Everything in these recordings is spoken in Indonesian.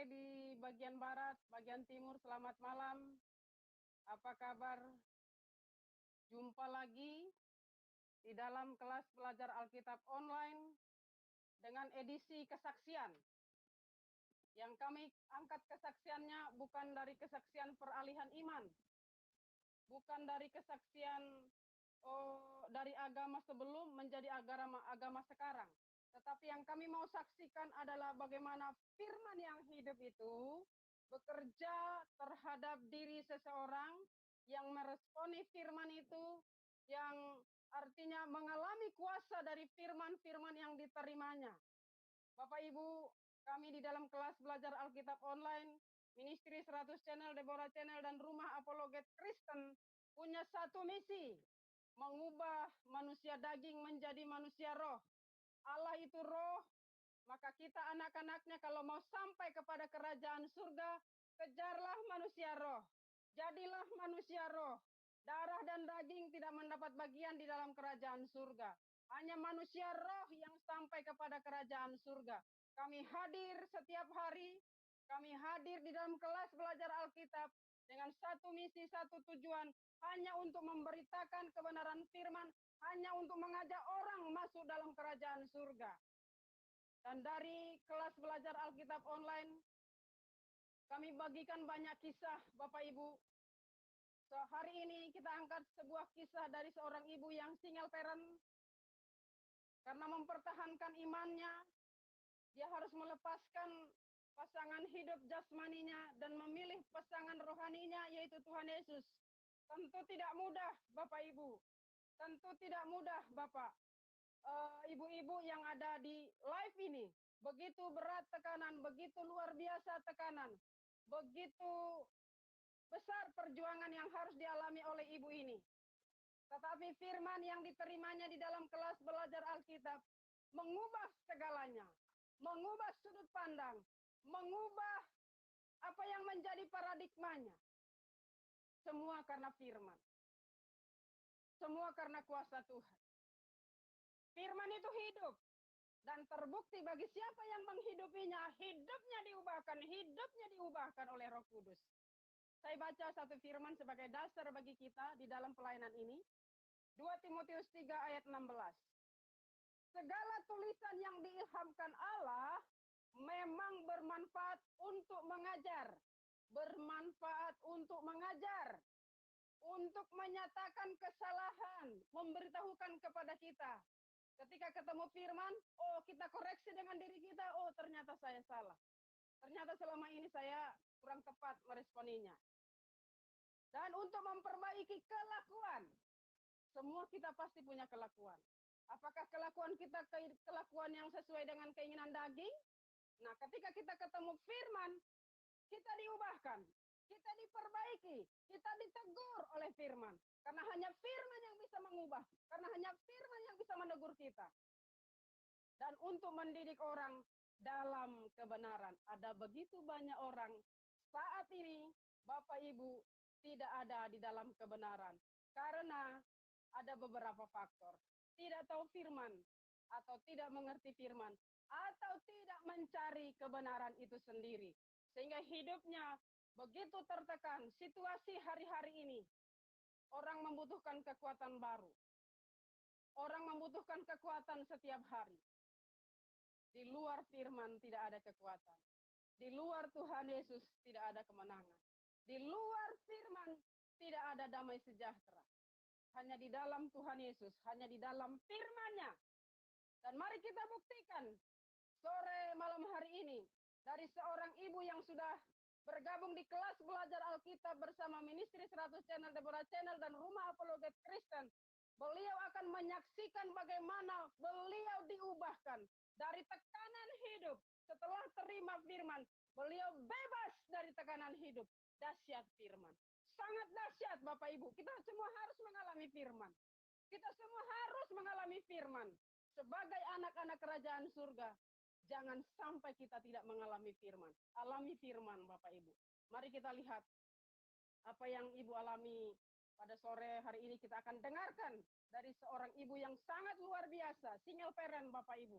sore di bagian barat, bagian timur, selamat malam. Apa kabar? Jumpa lagi di dalam kelas belajar Alkitab online dengan edisi kesaksian. Yang kami angkat kesaksiannya bukan dari kesaksian peralihan iman, bukan dari kesaksian dari agama sebelum menjadi agama sekarang. Tetapi yang kami mau saksikan adalah bagaimana firman yang hidup itu bekerja terhadap diri seseorang yang meresponi firman itu, yang artinya mengalami kuasa dari firman-firman yang diterimanya. Bapak Ibu, kami di dalam kelas belajar Alkitab online, Ministry 100 Channel, Deborah Channel, dan Rumah Apologet Kristen punya satu misi, mengubah manusia daging menjadi manusia roh. Allah itu roh, maka kita anak-anaknya kalau mau sampai kepada kerajaan surga, kejarlah manusia roh. Jadilah manusia roh. Darah dan daging tidak mendapat bagian di dalam kerajaan surga. Hanya manusia roh yang sampai kepada kerajaan surga. Kami hadir setiap hari, kami hadir di dalam kelas belajar Alkitab dengan satu misi, satu tujuan, hanya untuk memberitakan kebenaran firman, hanya untuk mengajak orang masuk dalam kerajaan surga. Dan dari kelas belajar Alkitab online, kami bagikan banyak kisah, Bapak Ibu. So, hari ini kita angkat sebuah kisah dari seorang ibu yang single parent. Karena mempertahankan imannya, dia harus melepaskan pasangan hidup jasmaninya dan memilih pasangan rohaninya, yaitu Tuhan Yesus. Tentu tidak mudah, Bapak Ibu. Tentu tidak mudah, Bapak. Ibu-ibu yang ada di live ini, begitu berat tekanan, begitu luar biasa tekanan, begitu besar perjuangan yang harus dialami oleh ibu ini. Tetapi firman yang diterimanya di dalam kelas belajar Alkitab mengubah segalanya, mengubah sudut pandang, mengubah apa yang menjadi paradigmanya. Semua karena firman. Semua karena kuasa Tuhan. Firman itu hidup dan terbukti bagi siapa yang menghidupinya, hidupnya diubahkan oleh Roh Kudus. Saya baca satu firman sebagai dasar bagi kita di dalam pelayanan ini. 2 Timotius 3 ayat 16. Segala tulisan yang diilhamkan Allah memang bermanfaat untuk mengajar, bermanfaat untuk mengajar, untuk menyatakan kesalahan, memberitahukan kepada kita. Ketika ketemu firman, kita koreksi dengan diri kita, ternyata saya salah. Ternyata selama ini saya kurang tepat meresponinya. Dan untuk memperbaiki kelakuan, semua kita pasti punya kelakuan. Apakah kelakuan kita kelakuan yang sesuai dengan keinginan daging? Nah, ketika kita ketemu firman, kita diubahkan, kita diperbaiki, kita ditegur oleh firman. Karena hanya firman yang bisa mengubah, karena hanya firman yang bisa menegur kita. Dan untuk mendidik orang dalam kebenaran. Ada begitu banyak orang saat ini, Bapak Ibu, tidak ada di dalam kebenaran. Karena ada beberapa faktor. Tidak tahu firman, atau tidak mengerti firman, atau tidak mencari kebenaran itu sendiri. Sehingga hidupnya begitu tertekan. Situasi hari-hari ini, orang membutuhkan kekuatan baru. Orang membutuhkan kekuatan setiap hari. Di luar firman tidak ada kekuatan. Di luar Tuhan Yesus tidak ada kemenangan. Di luar firman tidak ada damai sejahtera. Hanya di dalam Tuhan Yesus, hanya di dalam firman-Nya. Dan mari kita buktikan sore malam hari ini dari seorang ibu yang sudah bergabung di kelas belajar Alkitab bersama Ministry 100 Channel, Deborah Channel, dan Rumah Apologet Kristen. Beliau akan menyaksikan bagaimana beliau diubahkan dari tekanan hidup. Setelah terima firman, beliau bebas dari tekanan hidup. Dahsyat firman. Sangat dahsyat Bapak Ibu. Kita semua harus mengalami firman. Kita semua harus mengalami firman. Sebagai anak-anak kerajaan surga, jangan sampai kita tidak mengalami firman. Alami firman Bapak Ibu. Mari kita lihat apa yang Ibu alami pada sore hari ini. Kita akan dengarkan dari seorang ibu yang sangat luar biasa, single parent Bapak Ibu.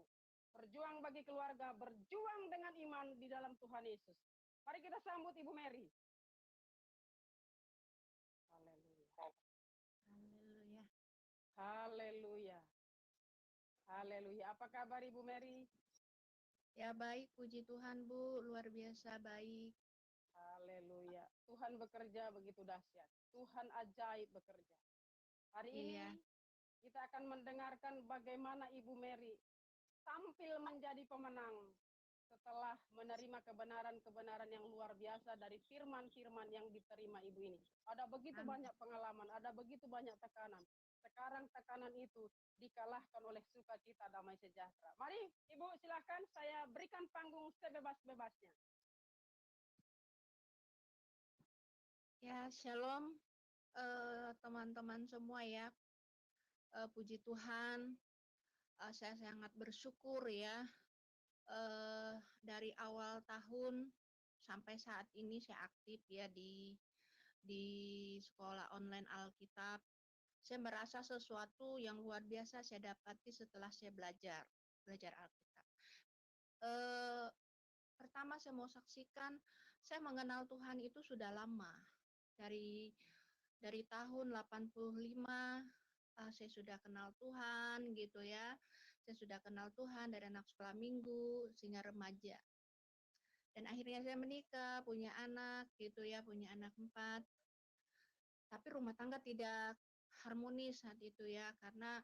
berjuang bagi keluarga, berjuang dengan iman di dalam Tuhan Yesus. Mari kita sambut Ibu Mary. Haleluya. Haleluya. Haleluya. Apa kabar Ibu Mary? Ya baik, puji Tuhan Bu, luar biasa baik. Haleluya. Tuhan bekerja begitu dahsyat. Tuhan ajaib bekerja. Hari ini kita akan mendengarkan bagaimana Ibu Mary tampil menjadi pemenang setelah menerima kebenaran-kebenaran yang luar biasa dari firman-firman yang diterima Ibu ini. Ada begitu banyak pengalaman, ada begitu banyak tekanan. Sekarang tekanan itu dikalahkan oleh sukacita damai sejahtera. Mari Ibu silakan, saya berikan panggung sebebas-bebasnya. Ya, shalom teman-teman semua ya. Puji Tuhan, saya sangat bersyukur ya. Dari awal tahun sampai saat ini saya aktif ya di sekolah online Alkitab. Saya merasa sesuatu yang luar biasa saya dapati setelah saya belajar Alkitab. Pertama saya mau saksikan, saya mengenal Tuhan itu sudah lama. Dari tahun 85 saya sudah kenal Tuhan gitu ya. Saya sudah kenal Tuhan dari anak sekolah minggu sehingga remaja. Dan akhirnya saya menikah, punya anak gitu ya, punya anak 4. Tapi rumah tangga tidak harmonis saat itu ya, karena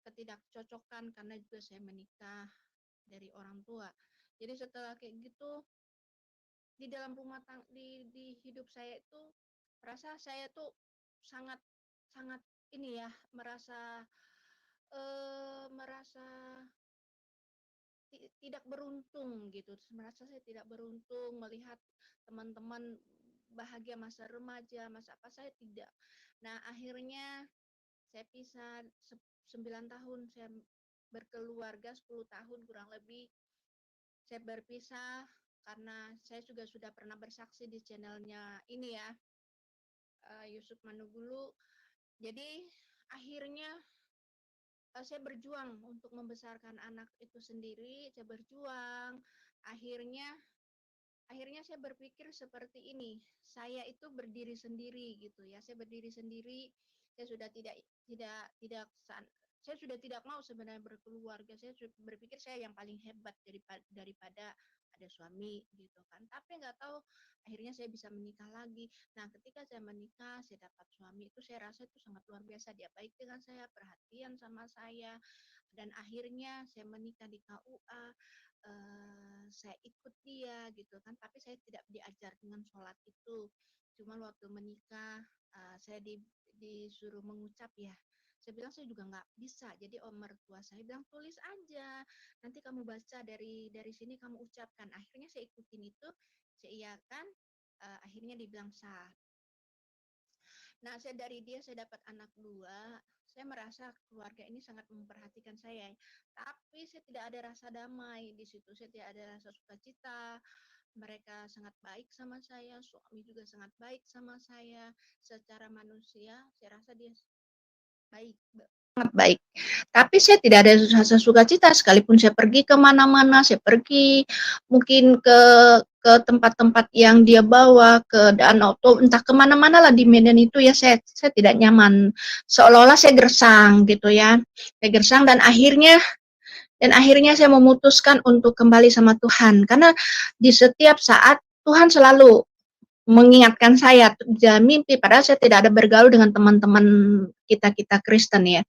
ketidakcocokan, karena juga saya menikah dari orang tua. Jadi setelah kayak gitu, di dalam rumah tangga, di hidup saya itu merasa saya tuh sangat ini ya, merasa tidak beruntung gitu. Merasa saya tidak beruntung melihat teman-teman bahagia masa remaja, masa apa, saya tidak. Nah, akhirnya saya pisah 9 tahun saya berkeluarga, 10 tahun kurang lebih saya berpisah karena saya juga sudah pernah bersaksi di channelnya ini ya, Yusuf Manugulu. Jadi akhirnya saya berjuang untuk membesarkan anak itu sendiri, saya berjuang. Akhirnya saya berpikir seperti ini, saya itu berdiri sendiri gitu ya, saya berdiri sendiri, saya sudah saya sudah tidak mau sebenarnya berkeluarga, saya berpikir saya yang paling hebat daripada ada suami gitu kan. Tapi nggak tahu akhirnya saya bisa menikah lagi. Nah, ketika saya menikah, saya dapat suami itu saya rasa itu sangat luar biasa, dia baik dengan saya, perhatian sama saya. Dan akhirnya saya menikah di KUA, saya ikut dia gitu kan, tapi saya tidak diajar dengan sholat itu. Cuma waktu menikah saya disuruh mengucap ya. Saya bilang saya juga nggak bisa. Jadi om mertua saya bilang tulis aja. Nanti kamu baca dari sini kamu ucapkan. Akhirnya saya ikutin itu, saya iakan. Akhirnya dibilang sah. Nah, dari dia saya dapat anak 2. Saya merasa keluarga ini sangat memperhatikan saya. Tapi saya tidak ada rasa damai di situ. Saya tidak ada rasa sukacita. Mereka sangat baik sama saya, suami juga sangat baik sama saya. Secara manusia, saya rasa dia baik, sangat baik. Tapi saya tidak ada rasa sukacita sekalipun saya pergi kemana-mana, saya pergi mungkin ke tempat-tempat yang dia bawa, ke danau atau entah kemana-mana lah di Medan itu ya, saya tidak nyaman. Seolah-olah saya gersang gitu ya, saya gersang dan akhirnya saya memutuskan untuk kembali sama Tuhan, karena di setiap saat Tuhan selalu mengingatkan saya dalam mimpi, padahal saya tidak ada bergaul dengan teman-teman kita Kristen ya.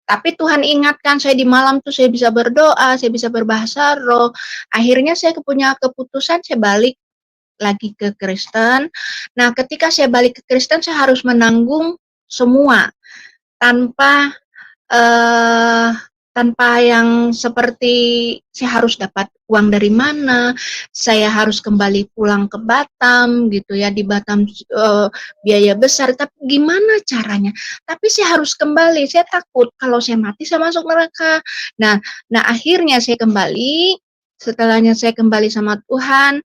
Tapi Tuhan ingatkan saya di malam tuh saya bisa berdoa, saya bisa berbahasa roh. Akhirnya saya punya keputusan saya balik lagi ke Kristen. Nah, ketika saya balik ke Kristen saya harus menanggung semua tanpa yang seperti saya harus dapat uang dari mana, saya harus kembali pulang ke Batam gitu ya, di Batam biaya besar, tapi gimana caranya? Tapi saya harus kembali, saya takut kalau saya mati saya masuk neraka. Nah akhirnya saya kembali, setelahnya saya kembali sama Tuhan.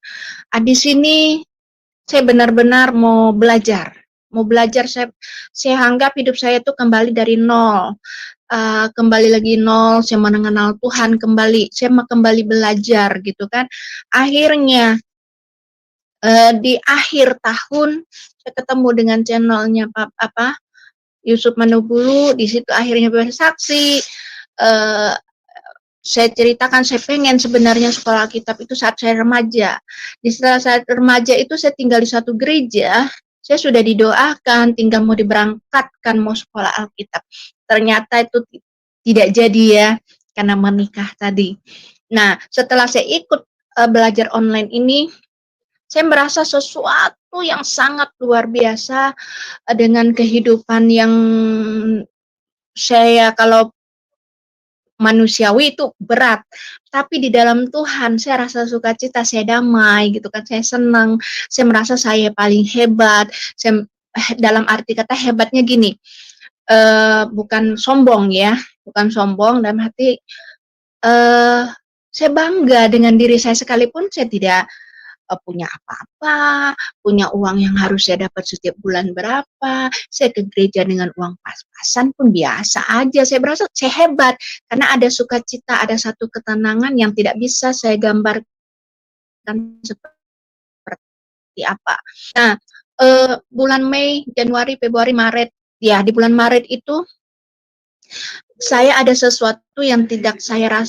Di sini saya benar-benar mau belajar, saya anggap hidup saya itu kembali dari nol. kembali lagi nol, saya mengenal Tuhan kembali, saya kembali belajar gitu kan. Akhirnya di akhir tahun saya ketemu dengan channelnya Yusuf Manubulu, di situ akhirnya bersaksi. Saya ceritakan saya pengen sebenarnya sekolah Alkitab itu saat saya remaja. Di setelah saat remaja itu saya tinggal di satu gereja, saya sudah didoakan tinggal mau diberangkatkan mau sekolah Alkitab. Ternyata itu tidak jadi ya karena menikah tadi. Nah, setelah saya ikut belajar online ini, saya merasa sesuatu yang sangat luar biasa dengan kehidupan yang saya kalau manusiawi itu berat, tapi di dalam Tuhan saya rasa sukacita, saya damai gitu kan, saya senang, saya merasa saya paling hebat, dalam arti kata hebatnya gini, bukan sombong ya, bukan sombong dalam hati, saya bangga dengan diri saya sekalipun saya tidak punya apa-apa, punya uang yang harus saya dapat setiap bulan berapa, saya ke gereja dengan uang pas-pasan pun biasa aja, saya berasa saya hebat, karena ada sukacita, ada satu ketenangan yang tidak bisa saya gambarkan seperti apa. Nah, bulan Mei, Januari, Februari, Maret, ya di bulan Maret itu saya ada sesuatu yang tidak saya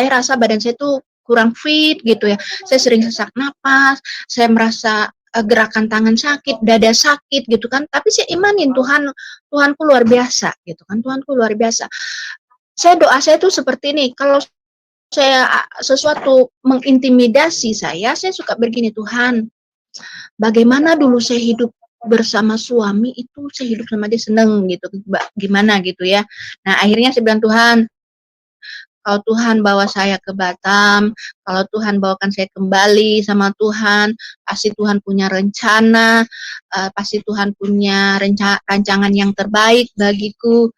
rasa badan saya tuh kurang fit gitu ya. Saya sering sesak napas, saya merasa gerakan tangan sakit, dada sakit gitu kan. Tapi saya imanin Tuhanku luar biasa gitu kan. Tuhanku luar biasa. Doa saya tuh seperti ini, kalau saya sesuatu mengintimidasi saya suka begini, Tuhan, bagaimana dulu saya hidup bersama suami itu, saya hidup sama dia seneng gitu, gimana gitu ya. Nah akhirnya saya bilang, Tuhan, kalau Tuhan bawa saya ke Batam, kalau Tuhan bawakan saya kembali sama Tuhan, pasti Tuhan punya rencana, pasti Tuhan punya rancangan yang terbaik bagiku,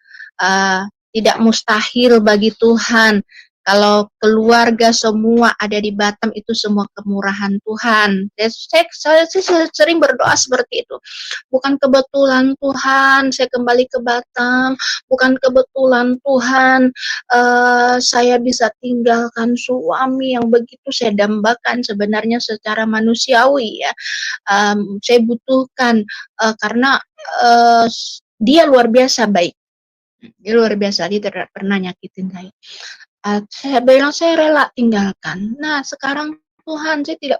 tidak mustahil bagi Tuhan. Kalau keluarga semua ada di Batam itu semua kemurahan Tuhan. Saya sering berdoa seperti itu. Bukan kebetulan Tuhan saya kembali ke Batam, bukan kebetulan Tuhan saya bisa tinggalkan suami yang begitu saya dambakan sebenarnya secara manusiawi ya. Saya butuhkan karena dia luar biasa baik. Dia luar biasa, dia tidak pernah nyakitin saya. Saya bilang saya rela tinggalkan. Nah, sekarang Tuhan, saya tidak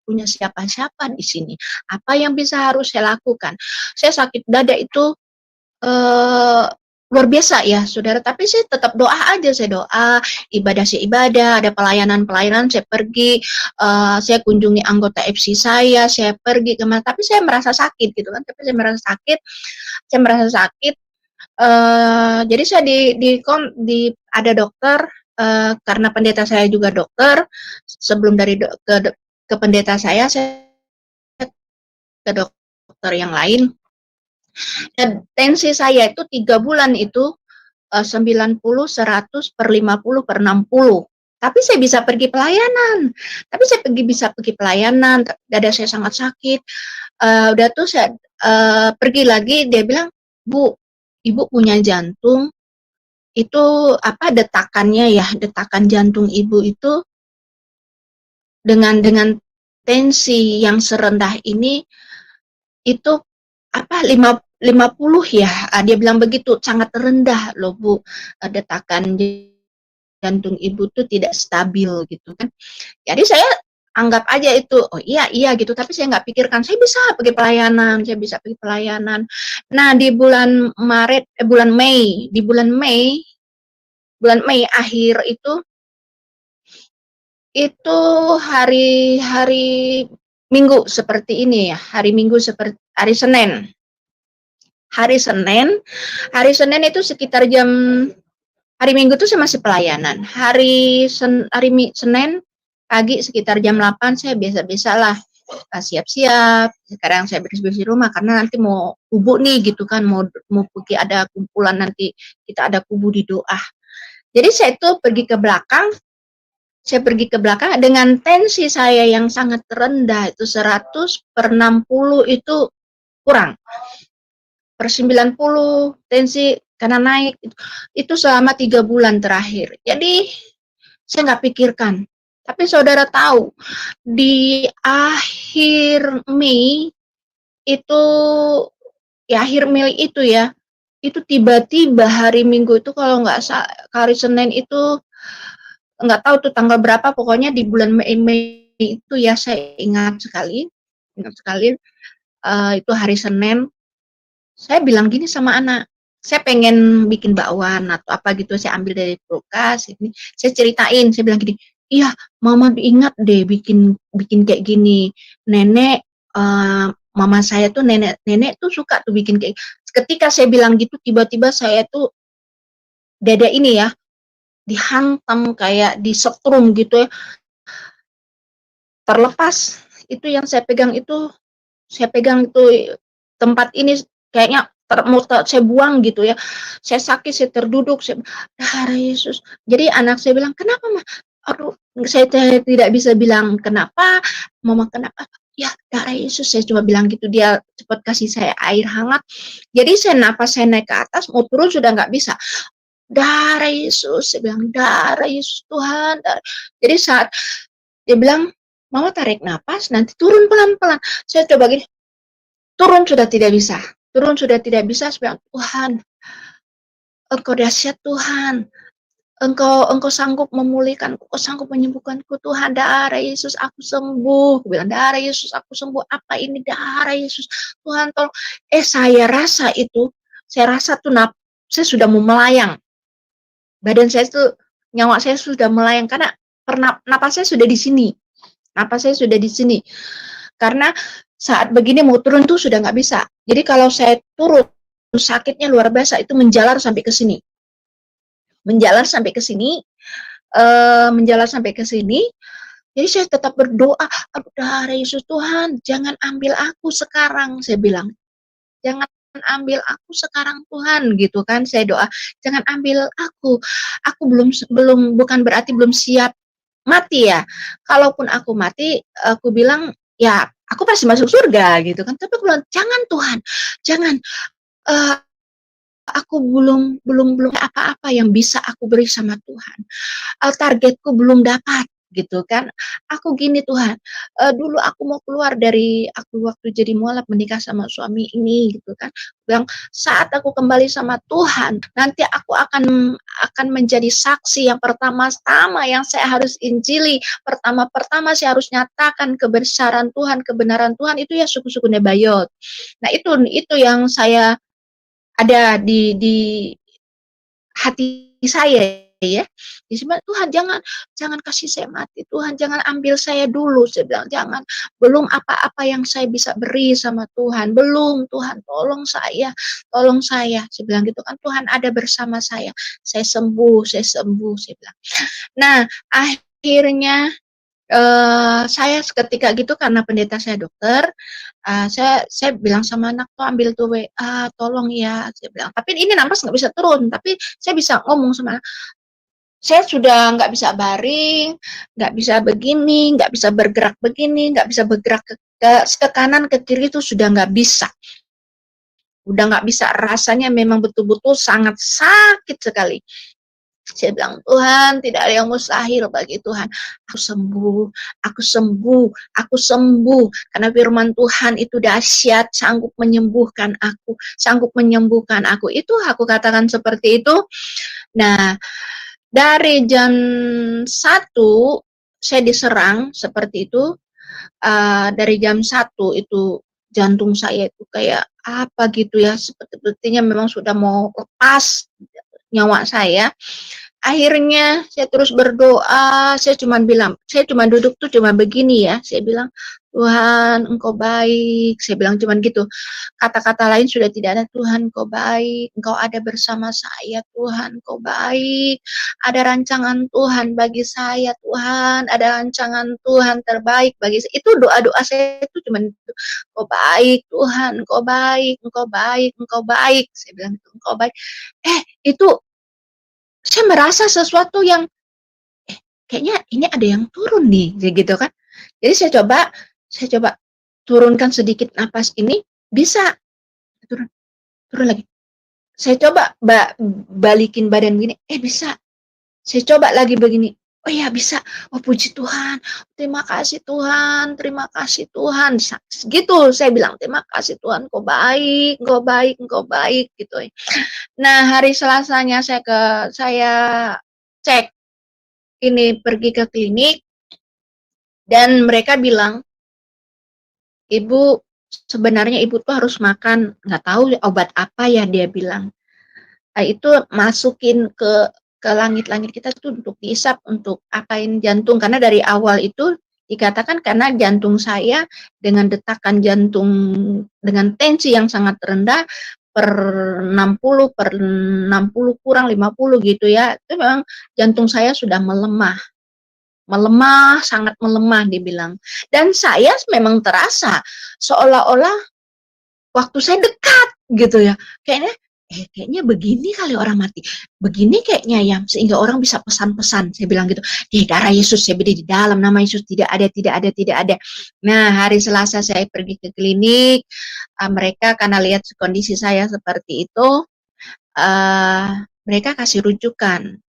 punya siapa-siapa di sini. Apa yang harus saya lakukan? Saya sakit dada itu luar biasa ya, saudara. Tapi saya tetap doa aja, saya doa, saya ibadah, ada pelayanan saya pergi, saya kunjungi anggota FC saya pergi kemana. Tapi saya merasa sakit gitu kan. Tapi saya merasa sakit. Jadi saya ada dokter, karena pendeta saya juga dokter. Sebelum ke pendeta saya ke dokter yang lain. Dan tensi saya itu 3 bulan itu 90, 100 per 50 per 60. Tapi saya bisa pergi pelayanan. Dada saya sangat sakit. Udah tuh saya pergi lagi, dia bilang, Bu, Ibu punya jantung, itu detakannya ya, detakan jantung Ibu itu dengan tensi yang serendah ini, itu 50 ya, dia bilang begitu, sangat rendah loh Bu, detakan jantung Ibu tuh tidak stabil gitu kan. Jadi saya anggap aja itu, oh iya gitu, tapi saya nggak pikirkan, saya bisa pergi pelayanan. Nah di bulan Mei akhir itu hari Minggu seperti ini ya, hari Senin. Hari Senin itu sekitar hari Minggu itu saya masih pelayanan. Hari Senin pagi sekitar jam 8 saya biasa-biasalah siap-siap. Sekarang saya bersih-bersih rumah karena nanti mau kubu nih gitu kan, mau pergi ada kumpulan, nanti kita ada kubu di doa. Jadi saya itu pergi ke belakang dengan tensi saya yang sangat rendah, itu 100 per 60 itu kurang. Per 90 tensi karena naik itu selama 3 bulan terakhir. Jadi saya nggak pikirkan. Tapi saudara tahu, di akhir Mei itu, ya akhir Mei itu tiba-tiba hari Minggu itu kalau nggak hari Senin itu nggak tahu tuh tanggal berapa, pokoknya di bulan Mei itu ya saya ingat sekali itu hari Senin. Saya bilang gini sama anak, saya pengen bikin bakwan atau apa gitu, saya ambil dari kulkas ini, saya ceritain, saya bilang gini, iya mama ingat deh bikin kayak gini, nenek mama saya tuh nenek tuh suka tuh bikin kayak. Ketika saya bilang gitu, tiba-tiba saya tuh dada ini ya dihantam kayak disetrum gitu ya, terlepas itu yang saya pegang itu tempat ini kayaknya saya buang gitu ya. Saya sakit, saya terduduk, saya darah Yesus. Jadi anak saya bilang, "Kenapa, Ma?" Aduh, saya tidak bisa bilang kenapa, Mama kenapa. Ya, darah Yesus, saya cuma bilang gitu. Dia cepat kasih saya air hangat. Jadi saya naik ke atas, mau turun sudah nggak bisa. Darah Yesus, saya bilang, darah Yesus Tuhan. Darah. Jadi saat dia bilang, Mama tarik napas, nanti turun pelan-pelan. Saya coba gini, turun sudah tidak bisa. Saya bilang, Tuhan, Engkau dahsyat Tuhan. Engkau sanggup memulihkanku, Engkau sanggup menyembuhkanku Tuhan. Darah Yesus aku sembuh. Aku bilang, darah Yesus aku sembuh. Apa ini darah Yesus? Tuhan tolong. Saya rasa tuh saya sudah mau melayang. Badan saya tuh, nyawa saya sudah melayang karena napas saya sudah di sini. Karena saat begini mau turun tuh sudah nggak bisa. Jadi kalau saya turun, sakitnya luar biasa, itu menjalar sampai ke sini. Jadi saya tetap berdoa, aduh darah Yesus Tuhan, jangan ambil aku sekarang, saya bilang. Jangan ambil aku sekarang Tuhan, gitu kan, saya doa. Jangan ambil aku. Aku bukan berarti belum siap mati ya. Kalaupun aku mati, aku bilang, ya aku pasti masuk surga gitu kan. Tapi aku bilang, jangan Tuhan, jangan. Aku belum apa-apa yang bisa aku beri sama Tuhan. Targetku belum dapat gitu kan. Aku gini Tuhan, dulu aku mau keluar dari aku waktu jadi mualaf menikah sama suami ini gitu kan. Bilang saat aku kembali sama Tuhan, nanti aku akan menjadi saksi yang pertama-tama yang saya harus injili. Pertama-tama saya harus nyatakan kebesaran Tuhan, kebenaran Tuhan itu ya suku-suku Nebayot. Nah, itu yang saya ada di hati saya ya. Tuhan jangan kasih saya mati. Tuhan jangan ambil saya dulu. Saya bilang jangan. Belum apa-apa yang saya bisa beri sama Tuhan. Belum Tuhan tolong saya. Tolong saya. Saya bilang gitu kan, Tuhan ada bersama saya. Saya sembuh. Saya bilang. Nah, akhirnya saya ketika gitu karena pendeta saya dokter, saya bilang sama anak tuh ambil tuh WA, tolong ya, saya bilang. Tapi ini napas nggak bisa turun, tapi saya bisa ngomong sama anak. Saya sudah nggak bisa baring, nggak bisa begini, nggak bisa bergerak begini, nggak bisa bergerak ke kanan ke kiri itu sudah nggak bisa. Udah nggak bisa, rasanya memang betul-betul sangat sakit sekali. Saya bilang, Tuhan, tidak ada yang mustahil bagi Tuhan. Aku sembuh. Karena firman Tuhan itu dahsyat, sanggup menyembuhkan aku. Itu aku katakan seperti itu. Nah, dari jam 1, saya diserang seperti itu. Dari jam 1 itu jantung saya itu kayak apa gitu ya, sepertinya memang sudah mau lepas nyawa saya. Akhirnya saya terus berdoa, saya cuma duduk tuh cuma begini ya, saya bilang, Tuhan Engkau baik, saya bilang cuma gitu. Kata-kata lain sudah tidak ada, Tuhan Engkau baik, Engkau ada bersama saya, Tuhan Engkau baik, ada rancangan Tuhan bagi saya, Tuhan, ada rancangan Tuhan terbaik bagi saya. Itu doa-doa saya itu cuma Engkau baik, Tuhan, Engkau baik, saya bilang itu, Engkau baik. Itu saya merasa sesuatu yang kayaknya ini ada yang turun nih, gitu kan. Jadi saya coba turunkan sedikit napas ini, bisa turun lagi. Saya coba balikin badan gini, bisa. Saya coba lagi begini, oh ya bisa, oh puji Tuhan, terima kasih Tuhan, terima kasih Tuhan, gitu saya bilang, terima kasih Tuhan, Engkau baik, Engkau baik, gitu. Nah hari Selasanya saya cek ini pergi ke klinik dan mereka bilang, Ibu sebenarnya Ibu tuh harus makan, nggak tahu obat apa ya dia bilang. Itu masukin ke langit-langit kita tuh untuk diisap untuk apain jantung karena dari awal itu dikatakan karena jantung saya dengan detakan jantung dengan tensi yang sangat rendah per 60 kurang 50 gitu ya, itu memang jantung saya sudah melemah, sangat melemah dibilang. Dan saya memang terasa seolah-olah waktu saya dekat gitu ya. Kayaknya begini kali orang mati. Begini kayaknya ya, sehingga orang bisa pesan-pesan. Saya bilang gitu, di darah Yesus, saya beri di dalam nama Yesus, tidak ada, tidak ada, tidak ada. Nah, hari Selasa saya pergi ke klinik, mereka karena lihat kondisi saya seperti itu, mereka kasih rujukan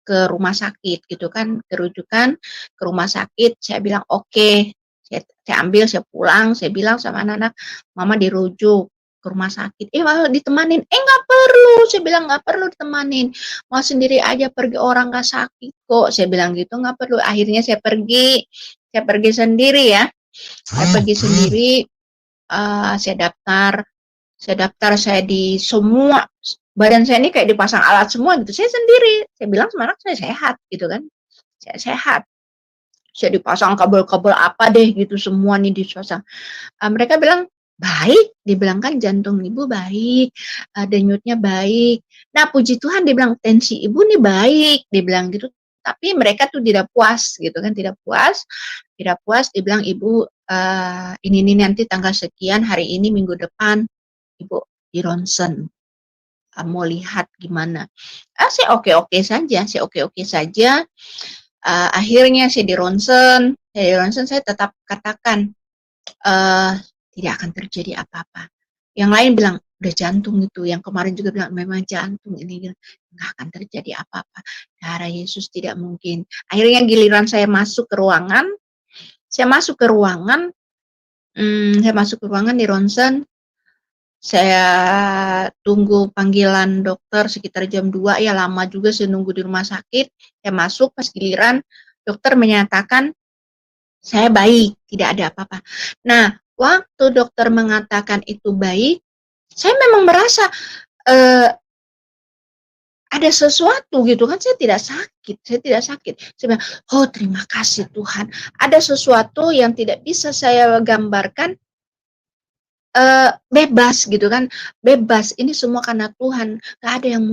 ke rumah sakit gitu kan, kerujukan ke rumah sakit. Saya bilang oke. Saya ambil, saya pulang, saya bilang sama anak-anak, mama dirujuk ke rumah sakit. Malah ditemanin, nggak perlu, saya bilang nggak perlu ditemanin, mau sendiri aja pergi, orang nggak sakit kok, saya bilang gitu, nggak perlu. Akhirnya saya pergi sendiri ya, saya pergi sendiri, saya daftar di semua, badan saya ini kayak dipasang alat semua gitu, saya sendiri, saya bilang sama anak saya sehat gitu kan, saya sehat, saya dipasang kabel-kabel apa deh gitu semua nih dipasang. Mereka bilang baik, dibilang kan jantung ibu baik, denyutnya baik. Nah puji Tuhan dibilang tensi ibu nih baik, dibilang gitu. Tapi mereka tuh tidak puas gitu kan, tidak puas. Dibilang ibu ini nanti tanggal sekian hari ini minggu depan ibu di ronsen. Mau lihat gimana. Saya oke-oke saja. Akhirnya saya di ronsen, saya tetap katakan tidak akan terjadi apa-apa. Yang lain bilang udah jantung itu, yang kemarin juga bilang memang jantung ini, nggak akan terjadi apa-apa. Darah Yesus tidak mungkin. Akhirnya giliran saya masuk ke ruangan, saya masuk ke ruangan di ronsen. Saya tunggu panggilan dokter sekitar jam 2, ya lama juga saya nunggu di rumah sakit. Saya masuk, pas giliran dokter menyatakan saya baik, tidak ada apa-apa. Nah, waktu dokter mengatakan itu baik, saya memang merasa ada sesuatu gitu kan, saya tidak sakit. Saya bilang, oh terima kasih Tuhan. Ada sesuatu yang tidak bisa saya gambarkan, bebas gitu kan, bebas, ini semua karena Tuhan, gak ada yang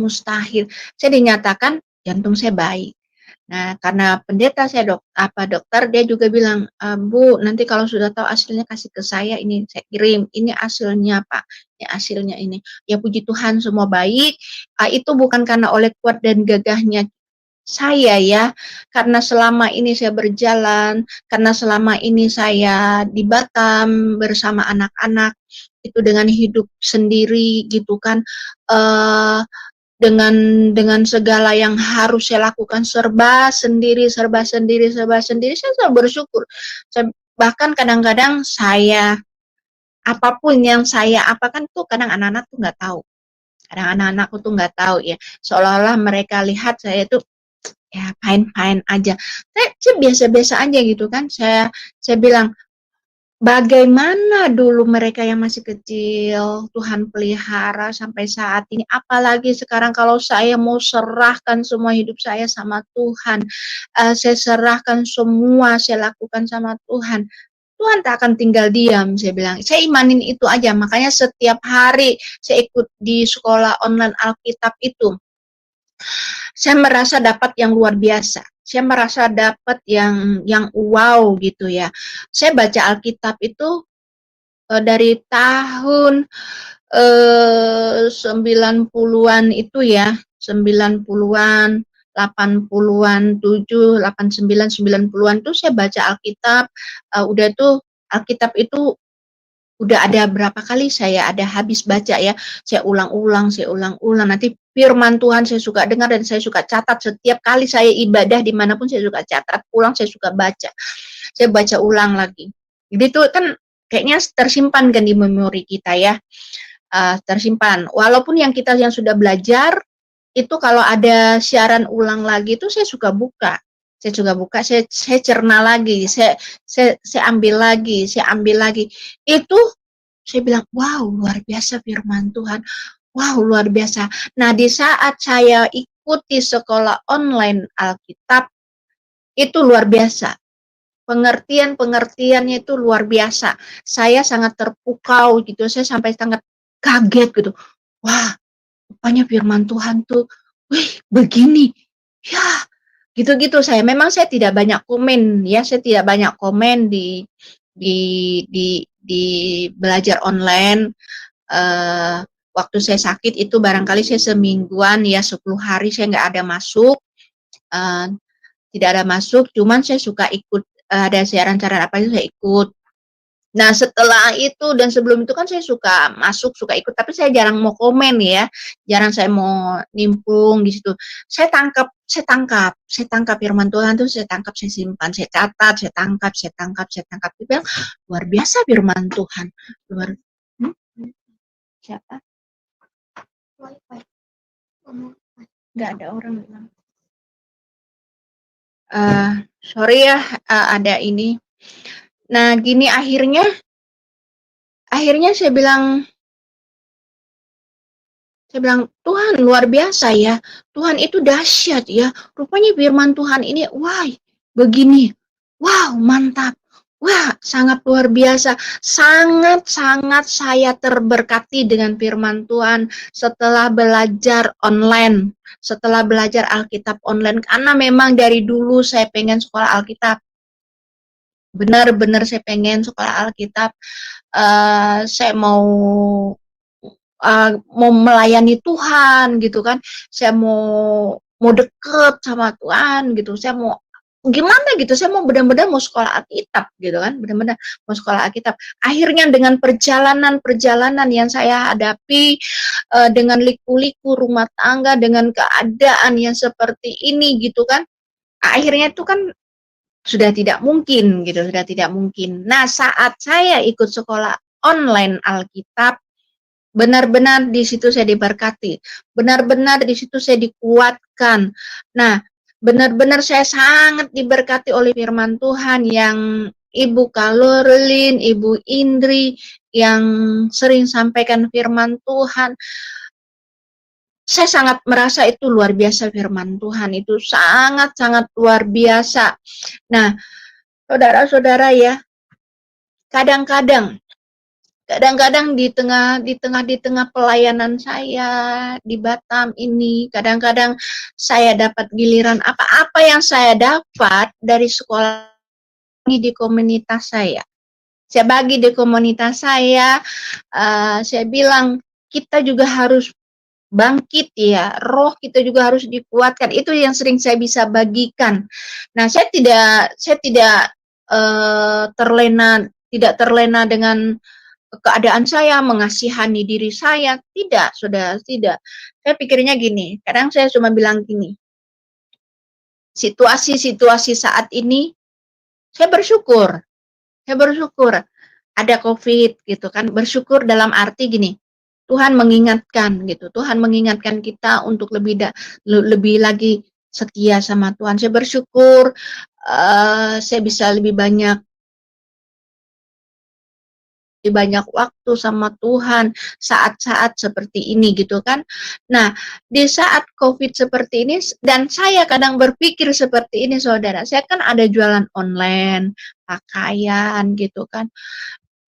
mustahil. Saya dinyatakan jantung saya baik. Nah, karena pendeta saya dokter, dia juga bilang, Bu, nanti kalau sudah tahu hasilnya kasih ke saya, ini saya kirim, ini hasilnya Pak, ini hasilnya ini. Ya puji Tuhan semua baik, itu bukan karena oleh kuat dan gagahnya saya ya, karena selama ini saya berjalan, karena selama ini saya di Batam bersama anak-anak, itu dengan hidup sendiri gitu kan, dengan segala yang harus saya lakukan serba sendiri, saya selalu bersyukur. Bahkan kadang-kadang apapun yang saya apakan tuh kadang anak-anak tuh nggak tahu. Kadang anak-anakku tuh nggak tahu ya, seolah-olah mereka lihat saya tuh ya fine-fine aja. Saya biasa-biasa aja gitu kan. Saya bilang, bagaimana dulu mereka yang masih kecil, Tuhan pelihara sampai saat ini, apalagi sekarang kalau saya mau serahkan semua hidup saya sama Tuhan, saya serahkan semua, saya lakukan sama Tuhan, Tuhan tak akan tinggal diam, saya bilang. Saya imanin itu aja, makanya setiap hari saya ikut di sekolah online Alkitab itu. Saya merasa dapat yang luar biasa. Saya merasa dapat yang wow gitu ya. Saya baca Alkitab itu dari tahun 90-an itu ya, 90-an, 80-an, 7, 89, 90-an tuh saya baca Alkitab, udah tuh Alkitab itu udah ada berapa kali saya ada habis baca ya, saya ulang-ulang, nanti firman Tuhan saya suka dengar dan saya suka catat setiap kali saya ibadah dimanapun saya suka catat, pulang saya suka baca. Saya baca ulang lagi. Jadi itu kan kayaknya tersimpan kan di memori kita ya, tersimpan. Walaupun yang kita yang sudah belajar, itu kalau ada siaran ulang lagi itu saya suka buka. Saya cerna lagi, saya ambil lagi, Itu saya bilang, wow luar biasa firman Tuhan, wow luar biasa. Nah di saat saya ikuti sekolah online Alkitab, itu luar biasa. Pengertiannya itu luar biasa. Saya sangat terpukau gitu, saya sampai sangat kaget gitu. Wah, rupanya firman Tuhan tuh, wih begini, ya gitu-gitu. Saya tidak banyak komen ya, saya tidak banyak komen di di belajar online. Waktu saya sakit itu barangkali saya semingguan ya 10 hari saya nggak ada masuk, tidak ada masuk. Cuman saya suka ikut ada siaran-siaran apa itu saya ikut. Nah setelah itu dan sebelum itu kan saya suka masuk, suka ikut, tapi saya jarang mau komen ya, jarang saya mau nimbrung di situ. Saya tangkap firman Tuhan tuh, saya tangkap, saya simpan, saya catat, saya tangkap. Dia bilang, luar biasa firman Tuhan. Siapa? Nggak ada orang bilang. Sorry ya, ada ini. Nah gini akhirnya saya bilang, Tuhan luar biasa ya, Tuhan itu dahsyat ya, rupanya firman Tuhan ini, wah begini, wow mantap, wah sangat luar biasa, sangat saya terberkati dengan firman Tuhan setelah belajar online, setelah belajar Alkitab online, karena memang dari dulu saya pengen sekolah Alkitab, benar-benar saya pengen sekolah Alkitab, saya mau melayani Tuhan gitu kan, saya mau deket sama Tuhan gitu, saya mau gimana gitu, saya mau benar-benar mau sekolah Alkitab gitu kan, benar-benar mau sekolah Alkitab. Akhirnya dengan perjalanan yang saya hadapi, dengan liku-liku rumah tangga, dengan keadaan yang seperti ini gitu kan, akhirnya itu kan sudah tidak mungkin gitu, sudah tidak mungkin. Nah saat saya ikut sekolah online Alkitab, benar-benar di situ saya diberkati, benar-benar di situ saya dikuatkan. Nah, benar-benar saya sangat diberkati oleh firman Tuhan yang Ibu Kalorlin, Ibu Indri yang sering sampaikan firman Tuhan. Saya sangat merasa itu luar biasa firman Tuhan, itu sangat-sangat luar biasa. Nah, saudara-saudara ya, kadang-kadang di tengah pelayanan saya di Batam ini, kadang-kadang saya dapat giliran apa yang saya dapat dari sekolah ini di komunitas saya. Saya bagi di komunitas saya bilang kita juga harus bangkit ya, roh kita juga harus dikuatkan. Itu yang sering saya bisa bagikan. Nah, saya tidak terlena dengan keadaan saya, mengasihani diri saya, tidak, saudara, tidak. Saya pikirnya gini, kadang saya cuma bilang gini, situasi saat ini, saya bersyukur ada COVID gitu kan, bersyukur dalam arti gini, Tuhan mengingatkan gitu, Tuhan mengingatkan kita untuk lebih lagi setia sama Tuhan. Saya bersyukur saya bisa lebih banyak waktu sama Tuhan saat-saat seperti ini gitu kan. Nah, di saat COVID seperti ini dan saya kadang berpikir seperti ini saudara, saya kan ada jualan online, pakaian gitu kan.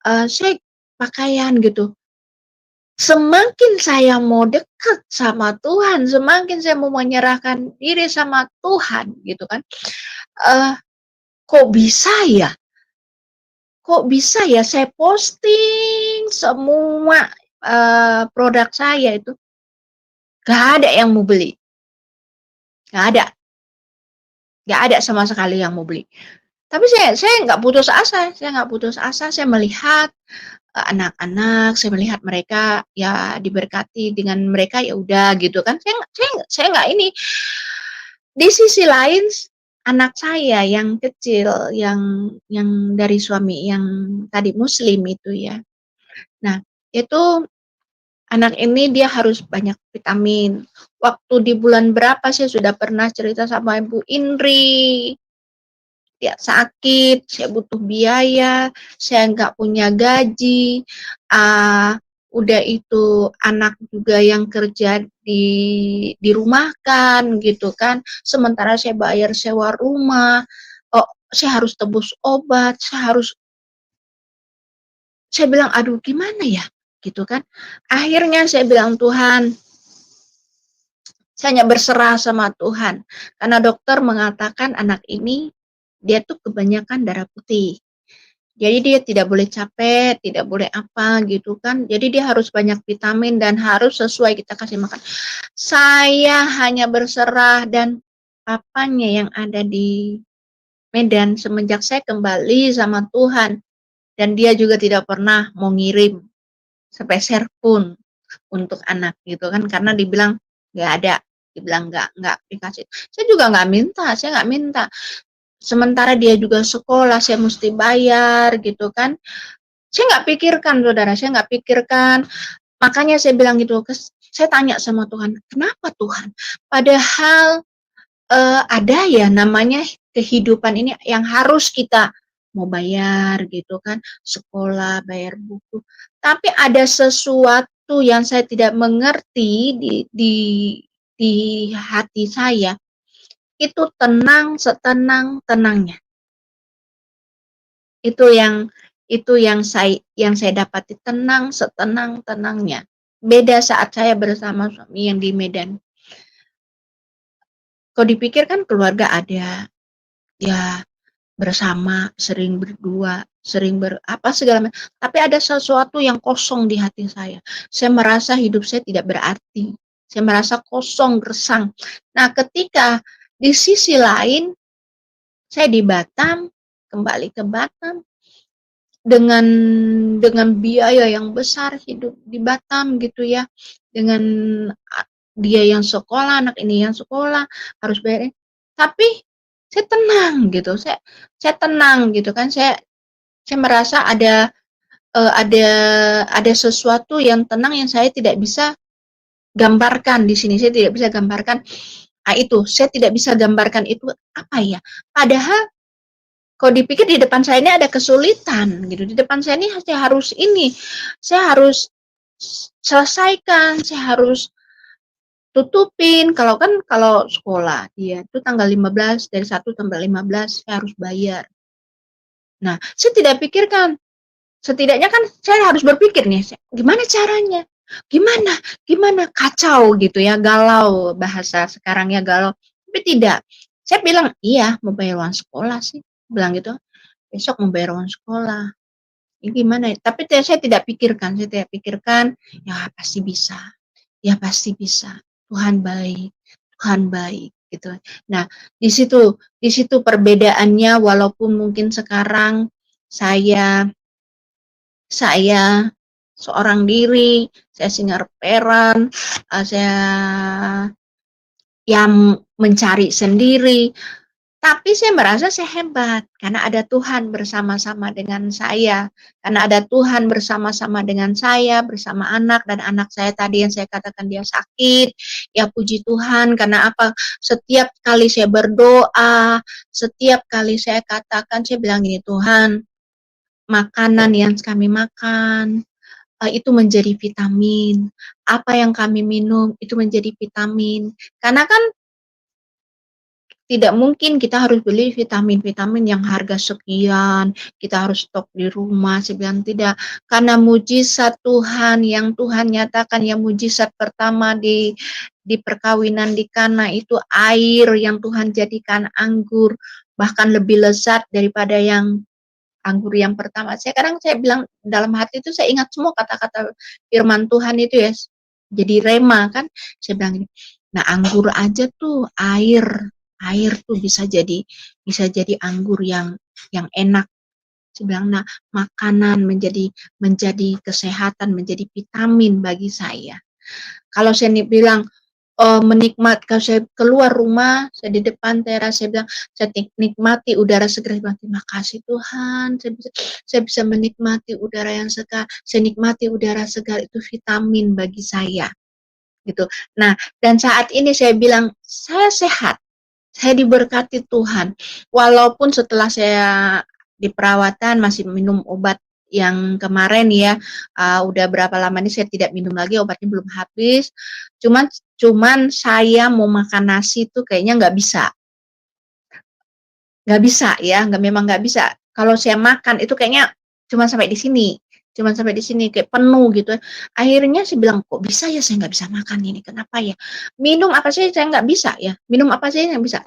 Saya pakaian gitu. Semakin saya mau dekat sama Tuhan, semakin saya mau menyerahkan diri sama Tuhan gitu kan. Kok bisa ya saya posting semua produk saya itu gak ada yang mau beli, gak ada sama sekali yang mau beli. Tapi saya nggak putus asa, saya melihat anak-anak, saya melihat mereka ya diberkati dengan mereka, ya udah gitu kan. Saya nggak ini. Di sisi lain, anak saya yang kecil, yang dari suami yang tadi Muslim itu ya. Nah, itu anak ini dia harus banyak vitamin. Waktu di bulan berapa saya sudah pernah cerita sama Ibu Indri, dia sakit, saya butuh biaya, saya nggak punya gaji, udah itu anak juga yang kerja dirumahkan gitu kan, sementara saya bayar sewa rumah, oh saya harus tebus obat, saya bilang aduh gimana ya gitu kan. Akhirnya saya bilang Tuhan, saya hanya berserah sama Tuhan karena dokter mengatakan anak ini dia tuh kebanyakan darah putih. Jadi dia tidak boleh capek, tidak boleh apa gitu kan. Jadi dia harus banyak vitamin dan harus sesuai kita kasih makan. Saya hanya berserah dan papanya yang ada di Medan semenjak saya kembali sama Tuhan dan dia juga tidak pernah mau ngirim sepeser pun untuk anak gitu kan karena dibilang nggak ada, dibilang nggak dikasih. Saya juga nggak minta, saya nggak minta. Sementara dia juga sekolah, saya mesti bayar gitu kan. Saya nggak pikirkan, saudara, saya nggak pikirkan. Makanya saya bilang gitu, saya tanya sama Tuhan, kenapa Tuhan? Padahal ada ya namanya kehidupan ini yang harus kita mau bayar gitu kan, sekolah, bayar buku. Tapi ada sesuatu yang saya tidak mengerti di hati saya, itu tenang setenang-tenangnya. Itu yang saya dapati, tenang setenang-tenangnya. Beda saat saya bersama suami yang di Medan. Kalau dipikir kan keluarga ada, ya bersama, sering berdua, sering apa segala macam. Tapi ada sesuatu yang kosong di hati saya. Saya merasa hidup saya tidak berarti. Saya merasa kosong, gersang. Nah, ketika di sisi lain saya di Batam, kembali ke Batam, dengan biaya yang besar hidup di Batam gitu ya, dengan dia yang sekolah, anak ini yang sekolah harus bayar, tapi saya tenang gitu, saya tenang gitu kan, saya merasa ada sesuatu yang tenang yang saya tidak bisa gambarkan di sini, saya tidak bisa gambarkan. Itu saya tidak bisa gambarkan itu apa ya, padahal kalau dipikir di depan saya ini ada kesulitan gitu, di depan saya ini saya harus selesaikan, saya harus tutupin. Kalau sekolah dia itu tanggal 15, dari 1 sampai 15 saya harus bayar. Nah, saya tidak pikirkan, setidaknya kan saya harus berpikir nih, gimana caranya? Gimana? Kacau gitu ya, galau, bahasa sekarangnya galau. Tapi tidak. Saya bilang, iya mau bayar uang sekolah sih. Bilang gitu, besok mau bayar uang sekolah. Ini gimana ya? Tapi saya tidak pikirkan, ya pasti bisa. Ya pasti bisa. Tuhan baik gitu. Nah, di situ perbedaannya, walaupun mungkin sekarang saya seorang diri, saya single parent, saya yang mencari sendiri, tapi saya merasa saya hebat karena ada Tuhan bersama-sama dengan saya, karena ada Tuhan bersama-sama dengan saya, bersama anak, dan anak saya tadi yang saya katakan dia sakit, ya puji Tuhan, karena apa? Setiap kali saya berdoa, setiap kali saya katakan, saya bilang gini, Tuhan, makanan yang kami makan, itu menjadi vitamin. Apa yang kami minum itu menjadi vitamin. Karena kan tidak mungkin kita harus beli vitamin-vitamin yang harga sekian, kita harus stok di rumah. Saya bilang tidak, karena mujizat Tuhan yang Tuhan nyatakan, yang mujizat pertama di perkawinan di Kana itu air yang Tuhan jadikan anggur, bahkan lebih lezat daripada yang anggur yang pertama. Kadang saya bilang dalam hati itu, saya ingat semua kata-kata firman Tuhan itu ya, jadi rema kan. Saya bilang gini, nah anggur aja tuh air tuh bisa jadi anggur yang yang enak. Saya bilang, nah makanan menjadi kesehatan, menjadi vitamin bagi saya. Kalau saya bilang kalau saya keluar rumah, saya di depan teras, saya bilang, saya nikmati udara segar. Terima kasih Tuhan, saya bisa menikmati udara yang segar. Saya nikmati udara segar, itu vitamin bagi saya, gitu. Nah, dan saat ini saya bilang, saya sehat, saya diberkati Tuhan. Walaupun setelah saya di perawatan masih minum obat yang kemarin ya, udah berapa lama ini saya tidak minum lagi, obatnya belum habis. Cuman saya mau makan nasi itu kayaknya nggak bisa ya, memang nggak bisa. Kalau saya makan itu kayaknya cuma sampai di sini, kayak penuh gitu. Akhirnya saya bilang, kok bisa ya saya nggak bisa makan ini, kenapa ya? Minum apa sih saya nggak bisa ya? Minum apa sih yang bisa?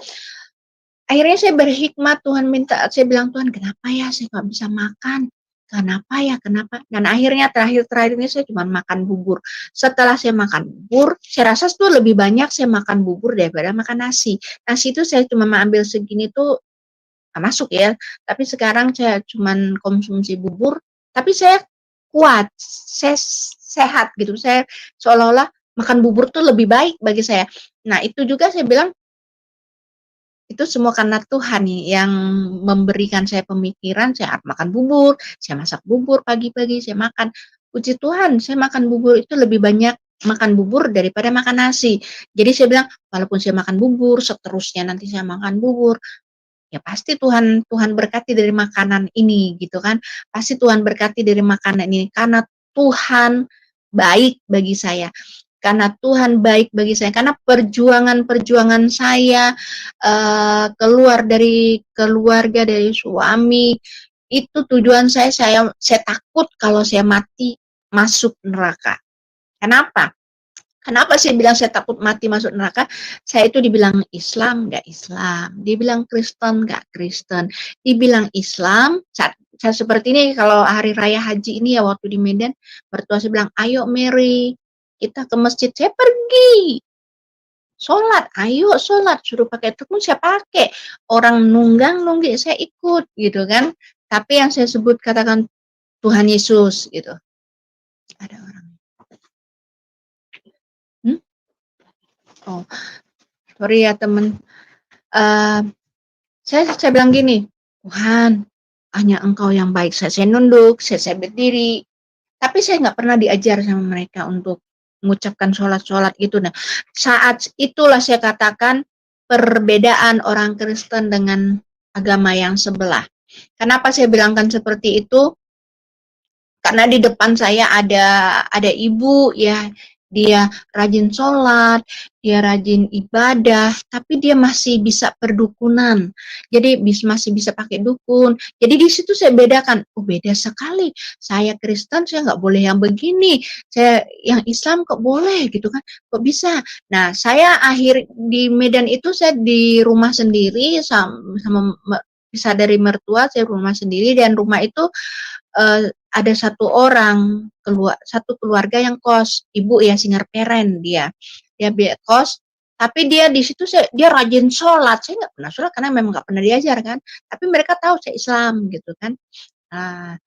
Akhirnya saya berhikmat, Tuhan minta, saya bilang, Tuhan kenapa ya saya nggak bisa makan? Kenapa ya, kenapa? Dan akhirnya terakhir ini saya cuma makan bubur. Setelah saya makan bubur, saya rasa itu lebih banyak saya makan bubur daripada makan nasi. Nasi itu saya cuma ambil segini tuh nggak masuk ya. Tapi sekarang saya cuma konsumsi bubur, tapi saya kuat, saya sehat gitu. Saya seolah-olah makan bubur tuh lebih baik bagi saya. Nah itu juga saya bilang, itu semua karena Tuhan nih yang memberikan saya pemikiran, saya makan bubur, saya masak bubur pagi-pagi, saya makan. Puji Tuhan, saya makan bubur itu lebih banyak makan bubur daripada makan nasi. Jadi saya bilang, walaupun saya makan bubur, seterusnya nanti saya makan bubur, ya pasti Tuhan berkati dari makanan ini gitu kan. Pasti Tuhan berkati dari makanan ini karena Tuhan baik bagi saya. Karena Tuhan baik bagi saya, karena perjuangan saya keluar dari keluarga, dari suami, itu tujuan saya takut kalau saya mati masuk neraka. Kenapa? Kenapa saya bilang saya takut mati masuk neraka? Saya itu dibilang Islam, nggak Islam. Dibilang Kristen, nggak Kristen. Dibilang Islam, saya seperti ini kalau hari raya haji ini ya, waktu di Medan, mertua saya bilang, ayo Mary, kita ke masjid. Saya pergi. Sholat, ayo sholat. Suruh pakai tekun, saya pakai. Orang nunggang, saya ikut gitu kan. Tapi yang saya sebut katakan Tuhan Yesus gitu. Ada orang. Oh, sorry ya teman. Saya bilang gini, Tuhan, hanya Engkau yang baik. Saya nunduk, saya berdiri. Tapi saya nggak pernah diajar sama mereka untuk mengucapkan sholat-sholat gitu. Nah, saat itulah saya katakan perbedaan orang Kristen dengan agama yang sebelah. Kenapa saya bilangkan seperti itu? Karena di depan saya ada ibu ya, dia rajin sholat, dia rajin ibadah, tapi dia masih bisa perdukunan. Jadi masih bisa pakai dukun. Jadi di situ saya bedakan, oh beda sekali. Saya Kristen, saya nggak boleh yang begini. Saya yang Islam kok boleh gitu kan? Kok bisa? Nah, saya di Medan itu saya di rumah sendiri sama bisa dari mertua, saya rumah sendiri, dan rumah itu ada satu keluarga yang kos, ibu ya Singarperen, dia kos, tapi dia di situ dia rajin sholat. Saya nggak pernah sholat karena memang nggak pernah diajar kan, tapi mereka tahu saya Islam gitu kan. Nah,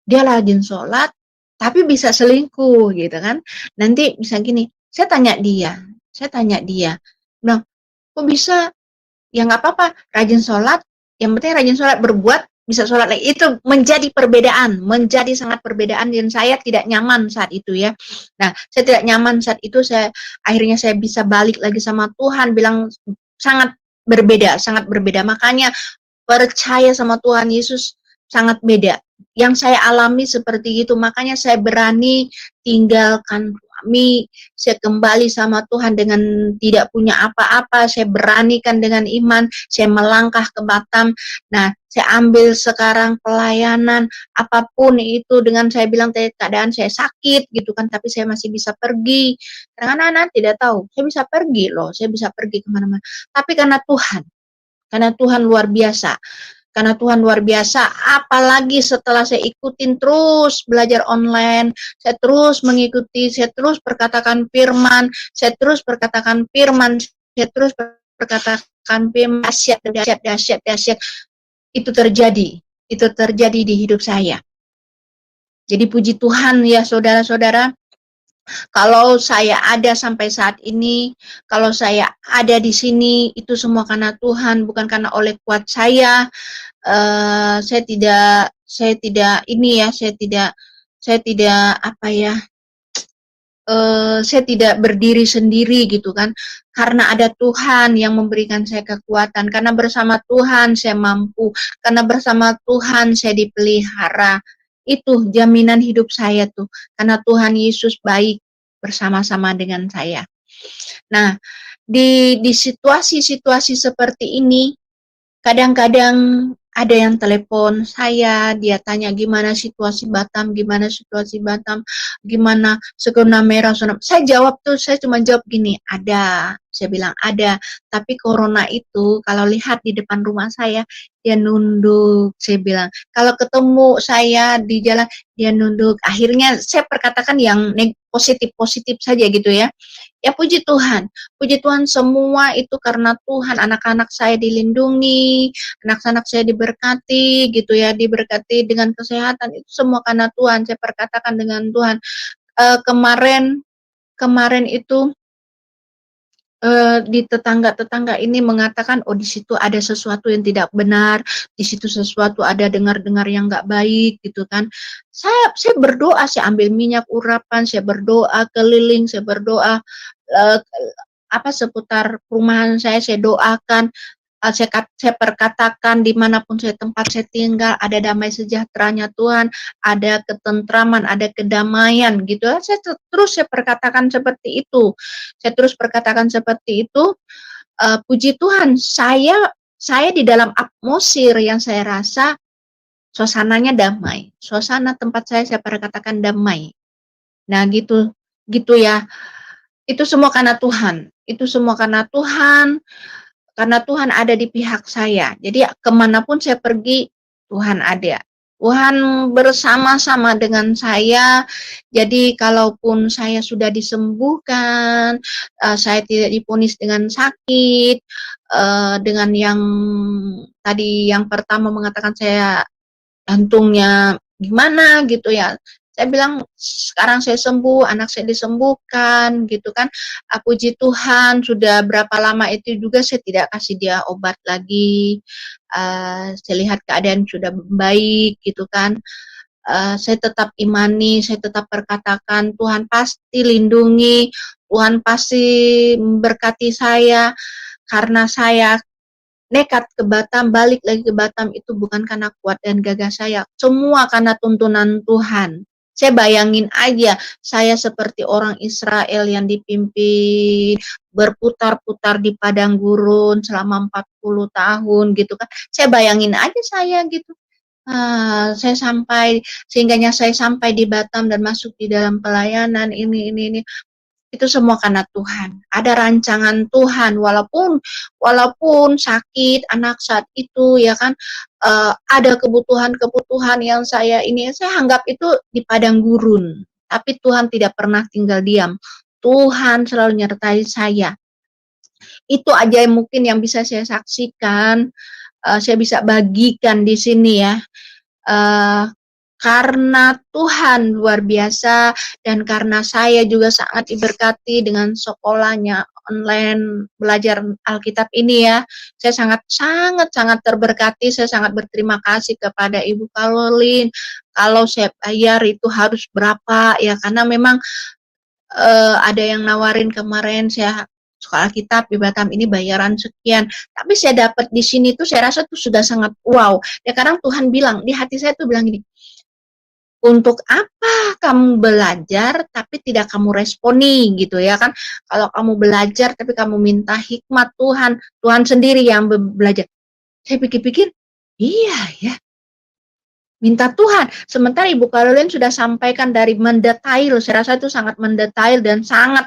dia rajin sholat tapi bisa selingkuh gitu kan. Nanti bisa gini, saya tanya dia, nah kok bisa? Ya nggak apa-apa, rajin sholat, yang penting rajin sholat, berbuat bisa sholat lagi. Itu menjadi sangat perbedaan, dan saya tidak nyaman saat itu ya. Nah, saya tidak nyaman saat itu, akhirnya saya bisa balik lagi sama Tuhan, bilang sangat berbeda. Makanya percaya sama Tuhan Yesus sangat beda. Yang saya alami seperti itu, makanya saya berani tinggalkan suami, saya kembali sama Tuhan dengan tidak punya apa-apa, saya beranikan dengan iman, saya melangkah ke Batam. Nah, saya ambil sekarang pelayanan, apapun itu, dengan saya bilang keadaan saya sakit gitu kan, tapi saya masih bisa pergi. Karena anak-anak tidak tahu, saya bisa pergi loh, saya bisa pergi kemana-mana. Tapi karena Tuhan luar biasa. Karena Tuhan luar biasa, apalagi setelah saya ikutin terus belajar online, saya terus mengikuti, saya terus perkatakan firman, saya terus perkatakan firman, dahsyat. itu terjadi di hidup saya. Jadi puji Tuhan ya saudara-saudara, kalau saya ada sampai saat ini, kalau saya ada di sini, itu semua karena Tuhan, bukan karena oleh kuat saya. Saya tidak ini ya, saya tidak apa ya, saya tidak berdiri sendiri gitu kan, karena ada Tuhan yang memberikan saya kekuatan, karena bersama Tuhan saya mampu, karena bersama Tuhan saya dipelihara. Itu jaminan hidup saya tuh, karena Tuhan Yesus baik bersama-sama dengan saya. Nah, di situasi-situasi seperti ini, kadang-kadang ada yang telepon saya, dia tanya gimana situasi Batam, gimana zona merah, zona. Saya jawab tuh, saya cuma jawab gini, ada. Saya bilang ada, tapi corona itu kalau lihat di depan rumah saya, dia nunduk. Saya bilang, kalau ketemu saya di jalan, dia nunduk. Akhirnya saya perkatakan yang positif-positif saja gitu ya. Ya puji Tuhan semua itu karena Tuhan, anak-anak saya dilindungi, anak-anak saya diberkati gitu ya, diberkati dengan kesehatan, itu semua karena Tuhan. Saya perkatakan dengan Tuhan. Kemarin itu di tetangga-tetangga ini mengatakan, oh di situ ada sesuatu yang tidak benar, di situ sesuatu ada dengar-dengar yang nggak baik gitu kan. Saya berdoa, saya ambil minyak urapan, saya berdoa keliling, saya berdoa uh, seputar perumahan saya doakan. Saya perkatakan dimanapun tempat saya tinggal, ada damai sejahteranya Tuhan, ada ketentraman, ada kedamaian gitu. Saya perkatakan seperti itu. Saya terus perkatakan seperti itu. Puji Tuhan, saya di dalam atmosfer yang saya rasa suasananya damai. Suasana tempat saya perkatakan damai. Nah, gitu ya. Itu semua karena Tuhan. Itu semua karena Tuhan. Karena Tuhan ada di pihak saya. Jadi kemanapun saya pergi, Tuhan ada. Tuhan bersama-sama dengan saya. Jadi kalaupun saya sudah disembuhkan, saya tidak divonis dengan sakit, dengan yang tadi yang pertama mengatakan saya jantungnya gimana gitu ya. Saya bilang sekarang saya sembuh, anak saya disembuhkan gitu kan. Puji Tuhan, sudah berapa lama itu juga saya tidak kasih dia obat lagi. Saya lihat keadaan sudah baik gitu kan. Saya tetap imani, saya tetap perkatakan Tuhan pasti lindungi, Tuhan pasti memberkati saya, karena saya nekat ke Batam, balik lagi ke Batam itu bukan karena kuat dan gagah saya, semua karena tuntunan Tuhan. Saya bayangin aja, saya seperti orang Israel yang dipimpin berputar-putar di padang gurun selama 40 tahun gitu kan. Saya bayangin aja saya gitu. Sehingganya saya sampai di Batam dan masuk di dalam pelayanan ini. Itu semua karena Tuhan. Ada rancangan Tuhan, walaupun sakit anak saat itu ya kan, ada kebutuhan yang saya anggap itu di padang gurun. Tapi Tuhan tidak pernah tinggal diam. Tuhan selalu menyertai saya. Itu aja yang mungkin yang bisa saya saksikan, saya bisa bagikan di sini ya. Karena Tuhan luar biasa, dan karena saya juga sangat diberkati dengan sekolahnya online belajar Alkitab ini ya. Saya sangat terberkati, saya sangat berterima kasih kepada Ibu Caroline. Kalau saya bayar itu harus berapa ya, karena memang ada yang nawarin kemarin saya sekolah Alkitab di Batam ini bayaran sekian, tapi saya dapat di sini tuh saya rasa tuh sudah sangat wow. Ya kadang Tuhan bilang di hati saya tuh bilang gini, untuk apa kamu belajar tapi tidak kamu responi gitu ya kan. Kalau kamu belajar tapi kamu minta hikmat Tuhan sendiri yang belajar. Saya pikir-pikir, iya ya, minta Tuhan. Sementara Ibu Caroline sudah sampaikan dari mendetail, saya rasa itu sangat mendetail dan sangat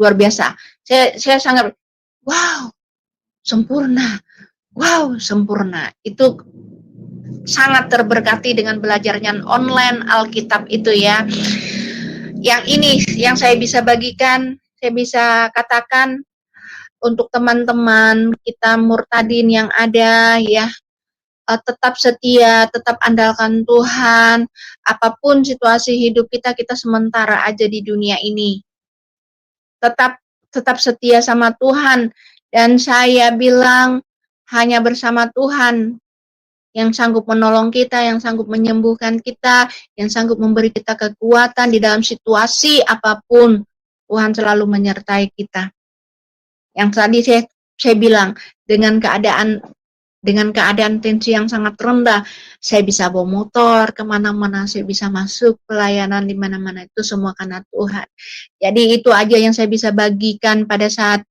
luar biasa. Saya sangat, wow, sempurna. Itu sangat terberkati dengan belajarnya online Alkitab itu ya. Yang ini yang saya bisa bagikan, saya bisa katakan untuk teman-teman kita murtadin yang ada ya, tetap setia, tetap andalkan Tuhan. Apapun situasi hidup kita, kita sementara aja di dunia ini. Tetap setia sama Tuhan. Dan saya bilang hanya bersama Tuhan yang sanggup menolong kita, yang sanggup menyembuhkan kita, yang sanggup memberi kita kekuatan di dalam situasi apapun. Tuhan selalu menyertai kita. Yang tadi saya bilang, dengan keadaan tensi yang sangat rendah, saya bisa bawa motor kemana-mana, saya bisa masuk pelayanan di mana-mana, itu semua karena Tuhan. Jadi itu aja yang saya bisa bagikan pada saat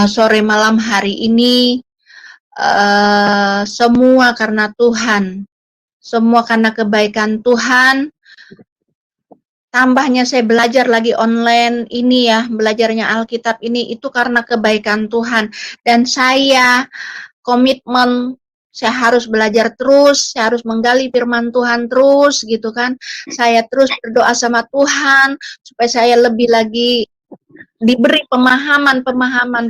sore malam hari ini. Semua karena Tuhan, semua karena kebaikan Tuhan. Tambahnya saya belajar lagi online ini ya, belajarnya Alkitab ini, itu karena kebaikan Tuhan. Dan saya komitmen, saya harus belajar terus, saya harus menggali firman Tuhan terus gitu kan. Saya terus berdoa sama Tuhan supaya saya lebih lagi diberi pemahaman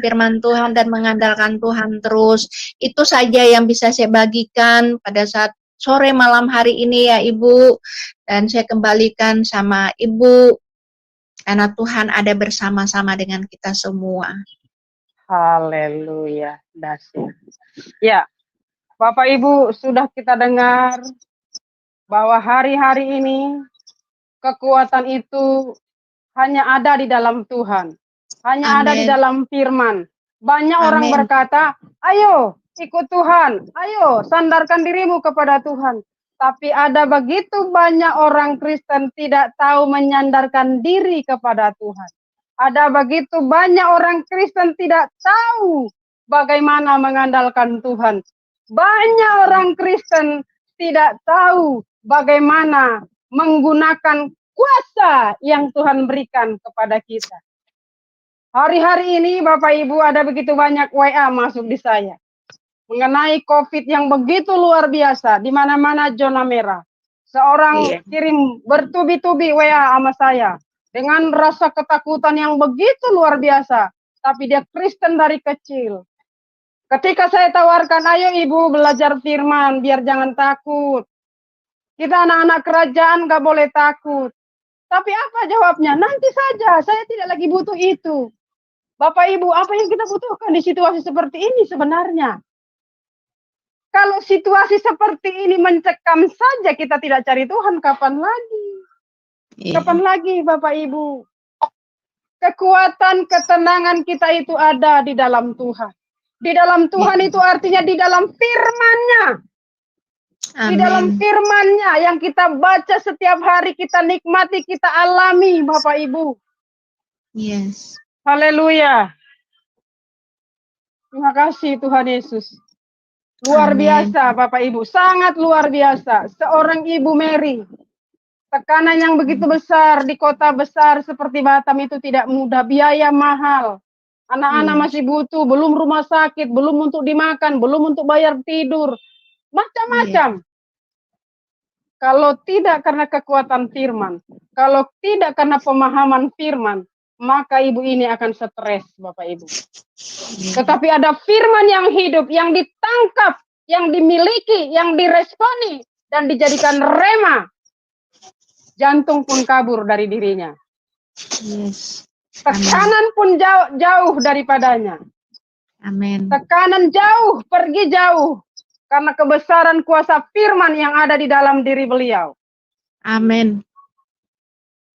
firman Tuhan dan mengandalkan Tuhan terus. Itu saja yang bisa saya bagikan pada saat sore malam hari ini ya Ibu. Dan saya kembalikan sama Ibu karena Tuhan ada bersama-sama dengan kita semua. Haleluya, dahsyat. Ya, Bapak Ibu sudah kita dengar bahwa hari-hari ini kekuatan itu hanya ada di dalam Tuhan. Hanya ada di dalam firman. Banyak orang berkata, ayo ikut Tuhan, ayo sandarkan dirimu kepada Tuhan. Tapi ada begitu banyak orang Kristen tidak tahu menyandarkan diri kepada Tuhan. Ada begitu banyak orang Kristen tidak tahu bagaimana mengandalkan Tuhan. Banyak orang Kristen tidak tahu bagaimana menggunakan kuasa yang Tuhan berikan kepada kita. Hari-hari ini Bapak Ibu ada begitu banyak WA masuk di saya mengenai COVID yang begitu luar biasa, di mana-mana zona merah. Seorang kirim bertubi-tubi WA sama saya dengan rasa ketakutan yang begitu luar biasa, tapi dia Kristen dari kecil. Ketika saya tawarkan, ayo Ibu belajar firman biar jangan takut. Kita anak-anak kerajaan gak boleh takut. Tapi apa jawabnya? Nanti saja, saya tidak lagi butuh itu. Bapak Ibu, apa yang kita butuhkan di situasi seperti ini sebenarnya? Kalau situasi seperti ini mencekam saja kita tidak cari Tuhan, kapan lagi? Kapan lagi Bapak Ibu? Kekuatan, ketenangan kita itu ada di dalam Tuhan. Di dalam Tuhan itu artinya di dalam firman-Nya. Di dalam firman-Nya yang kita baca setiap hari, kita nikmati, kita alami Bapak Ibu. Yes. Haleluya. Terima kasih Tuhan Yesus. Luar biasa Bapak Ibu, sangat luar biasa. Seorang Ibu Mary, tekanan yang begitu besar di kota besar seperti Batam itu tidak mudah, biaya mahal. Anak-anak masih butuh, belum rumah sakit, belum untuk dimakan, belum untuk bayar tidur. Macam-macam. Kalau tidak karena kekuatan firman, kalau tidak karena pemahaman firman, maka ibu ini akan stres, Bapak Ibu. Tetapi ada firman yang hidup, yang ditangkap, yang dimiliki, yang diresponi, dan dijadikan rema. Jantung pun kabur dari dirinya. Tekanan pun jauh daripadanya. Amin. Tekanan jauh, pergi jauh. Karena kebesaran kuasa firman yang ada di dalam diri beliau. Amin.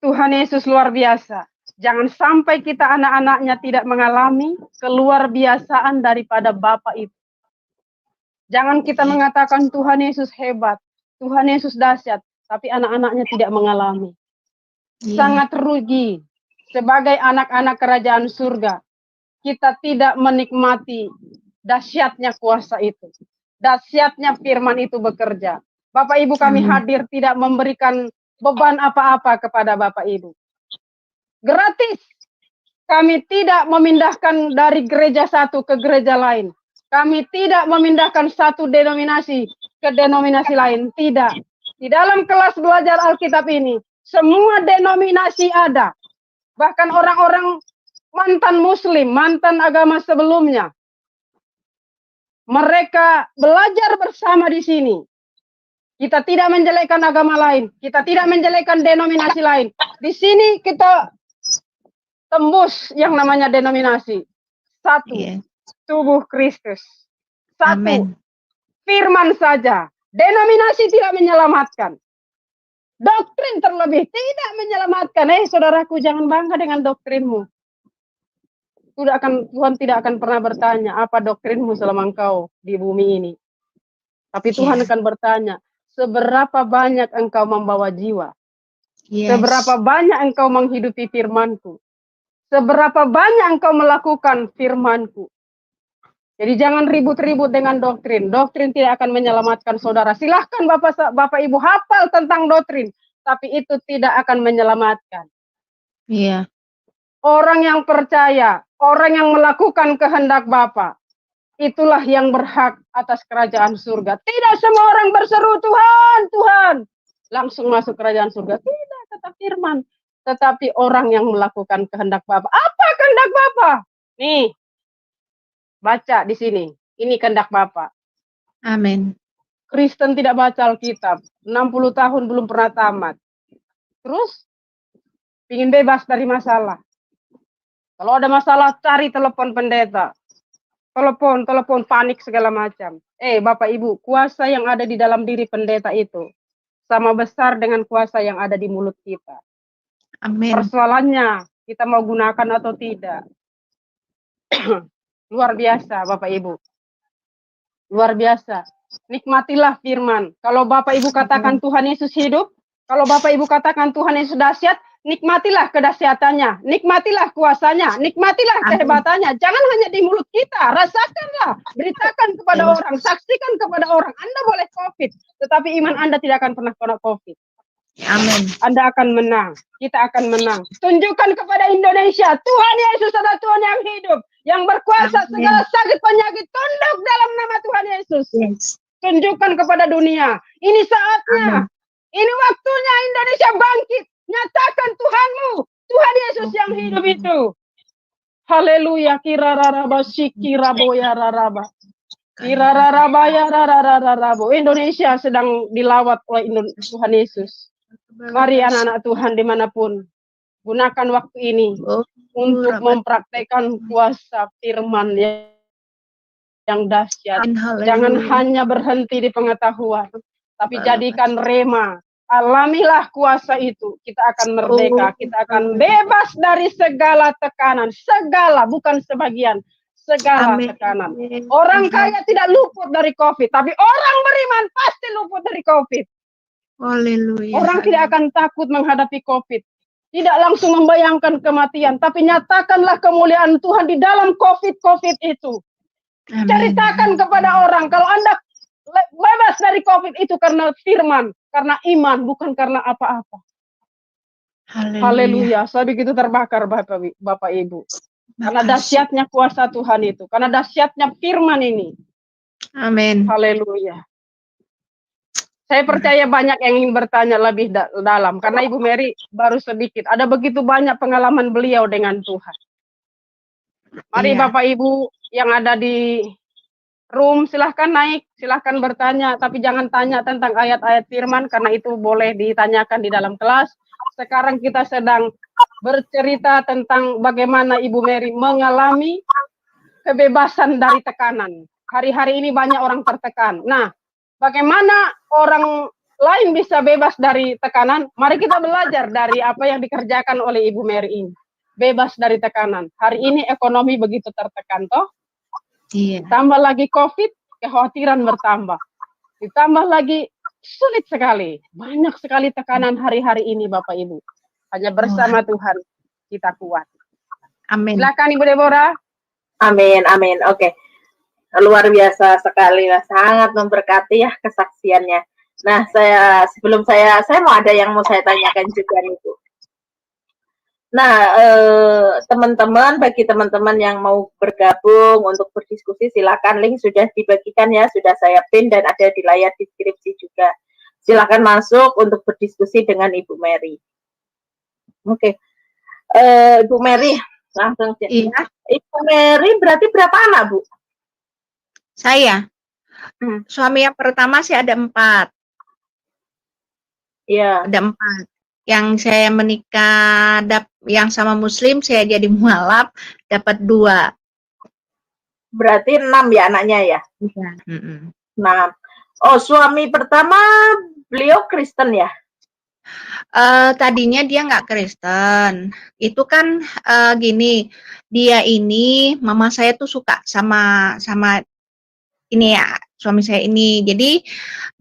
Tuhan Yesus luar biasa. Jangan sampai kita anak-anaknya tidak mengalami keluar biasaan daripada Bapa itu. Jangan kita mengatakan Tuhan Yesus hebat, Tuhan Yesus dahsyat, tapi anak-anaknya tidak mengalami. Sangat rugi sebagai anak-anak kerajaan surga. Kita tidak menikmati dahsyatnya kuasa itu. Dahsyatnya firman itu bekerja. Bapak Ibu kami hadir tidak memberikan beban apa-apa kepada Bapak Ibu. Gratis. Kami tidak memindahkan dari gereja satu ke gereja lain. Kami tidak memindahkan satu denominasi ke denominasi lain. Tidak. Di dalam kelas belajar Alkitab ini, semua denominasi ada. Bahkan orang-orang mantan muslim, mantan agama sebelumnya. Mereka belajar bersama di sini. Kita tidak menjelekkan agama lain, kita tidak menjelekkan denominasi lain. Di sini kita tembus yang namanya denominasi. Satu, tubuh Kristus. Satu, Amen. firman saja. Denominasi tidak menyelamatkan. Doktrin terlebih tidak menyelamatkan. Saudaraku, jangan bangga dengan doktrinmu. Tuhan tidak akan pernah bertanya, apa doktrinmu selama engkau di bumi ini. Tapi Tuhan akan bertanya, seberapa banyak engkau membawa jiwa? Seberapa banyak engkau menghidupi firman-Ku? Seberapa banyak engkau melakukan firman-Ku? Jadi jangan ribut-ribut dengan doktrin. Doktrin tidak akan menyelamatkan saudara. Silahkan Bapak Ibu hafal tentang doktrin, tapi itu tidak akan menyelamatkan. Iya. Orang yang percaya, orang yang melakukan kehendak Bapa, itulah yang berhak atas kerajaan surga. Tidak semua orang berseru, Tuhan, Tuhan, langsung masuk kerajaan surga. Tidak, kata firman. Tetapi orang yang melakukan kehendak Bapa. Apa kehendak Bapa? Nih, baca di sini. Ini kehendak Bapa. Amin. Kristen tidak baca Alkitab. 60 tahun belum pernah tamat. Terus, ingin bebas dari masalah. Kalau ada masalah, cari telepon pendeta. Telepon, panik segala macam. Bapak Ibu, kuasa yang ada di dalam diri pendeta itu sama besar dengan kuasa yang ada di mulut kita. Amin. Persoalannya, kita mau gunakan atau tidak. Luar biasa, Bapak Ibu. Luar biasa. Nikmatilah firman. Kalau Bapak Ibu katakan Tuhan Yesus hidup, kalau Bapak Ibu katakan Tuhan Yesus dahsyat, nikmatilah kedahsyatannya, nikmatilah kuasanya, nikmatilah kehebatannya. Jangan hanya di mulut kita, rasakanlah, beritakan kepada orang, saksikan kepada orang. Anda boleh COVID, tetapi iman Anda tidak akan pernah kena COVID. Amin. Anda akan menang, kita akan menang. Tunjukkan kepada Indonesia, Tuhan Yesus adalah Tuhan yang hidup, yang berkuasa. Segala sakit penyakit tunduk dalam nama Tuhan Yesus. Tunjukkan kepada dunia, ini saatnya, ini waktunya Indonesia bangkit. Nyatakan Tuhanmu, Tuhan Yesus yang hidup itu. Haleluya, kirararaba sikiraboya raraba. Kirararabaya rarararabo. Indonesia sedang dilawat oleh Tuhan Yesus. Mari anak-anak Tuhan dimanapun, gunakan waktu ini untuk mempraktekkan kuasa firman yang dahsyat. Jangan hanya berhenti di pengetahuan, tapi jadikan rema. Alamilah kuasa itu, kita akan merdeka, kita akan bebas dari segala tekanan, segala, bukan sebagian, segala tekanan. Orang kaya tidak luput dari COVID, tapi orang beriman pasti luput dari COVID. Haleluya. Orang tidak akan takut menghadapi COVID. Tidak langsung membayangkan kematian, tapi nyatakanlah kemuliaan Tuhan di dalam COVID itu. Ceritakan kepada orang kalau Anda bebas dari COVID itu karena firman, karena iman, bukan karena apa-apa. Haleluya. Saya begitu terbakar Bapak Ibu. Karena dahsyatnya kuasa Tuhan itu, karena dahsyatnya firman ini. Amin. Haleluya. Saya percaya banyak yang ingin bertanya lebih dalam, karena Ibu Mary baru sedikit. Ada begitu banyak pengalaman beliau dengan Tuhan. Mari Bapak Ibu yang ada di room, silahkan naik, silahkan bertanya, tapi jangan tanya tentang ayat-ayat firman, karena itu boleh ditanyakan di dalam kelas. Sekarang kita sedang bercerita tentang bagaimana Ibu Mary mengalami kebebasan dari tekanan. Hari-hari ini banyak orang tertekan. Nah, bagaimana orang lain bisa bebas dari tekanan? Mari kita belajar dari apa yang dikerjakan oleh Ibu Mary ini. Bebas dari tekanan. Hari ini ekonomi begitu tertekan, toh? Iya. Tambah lagi COVID, kekhawatiran bertambah. Ditambah lagi sulit sekali. Banyak sekali tekanan hari-hari ini, Bapak Ibu. Hanya bersama Tuhan kita kuat. Amin. Silakan Ibu Deborah. Amin, amin. Oke. Luar biasa sekali, sangat memberkati ya kesaksiannya. Nah, sebelum saya mau ada yang mau saya tanyakan juga nih Bu. Nah, teman-teman, bagi teman-teman yang mau bergabung untuk berdiskusi, silakan, link sudah dibagikan ya, sudah saya pin dan ada di layar deskripsi juga. Silakan masuk untuk berdiskusi dengan Ibu Mary. Oke. Ibu Mary, langsung. Iya. Ibu Mary berarti berapa anak, Bu? Saya, Hmm, suami yang pertama sih ada 4. iya. Ada 4. Yang saya menikah yang sama muslim, saya jadi mualaf, dapat 2. Berarti 6 ya anaknya ya? Iya. Mm-mm. Nah, oh suami pertama beliau Kristen ya? Tadinya dia nggak Kristen. Itu kan gini, dia ini mama saya tuh suka sama sama ini ya, suami saya ini. Jadi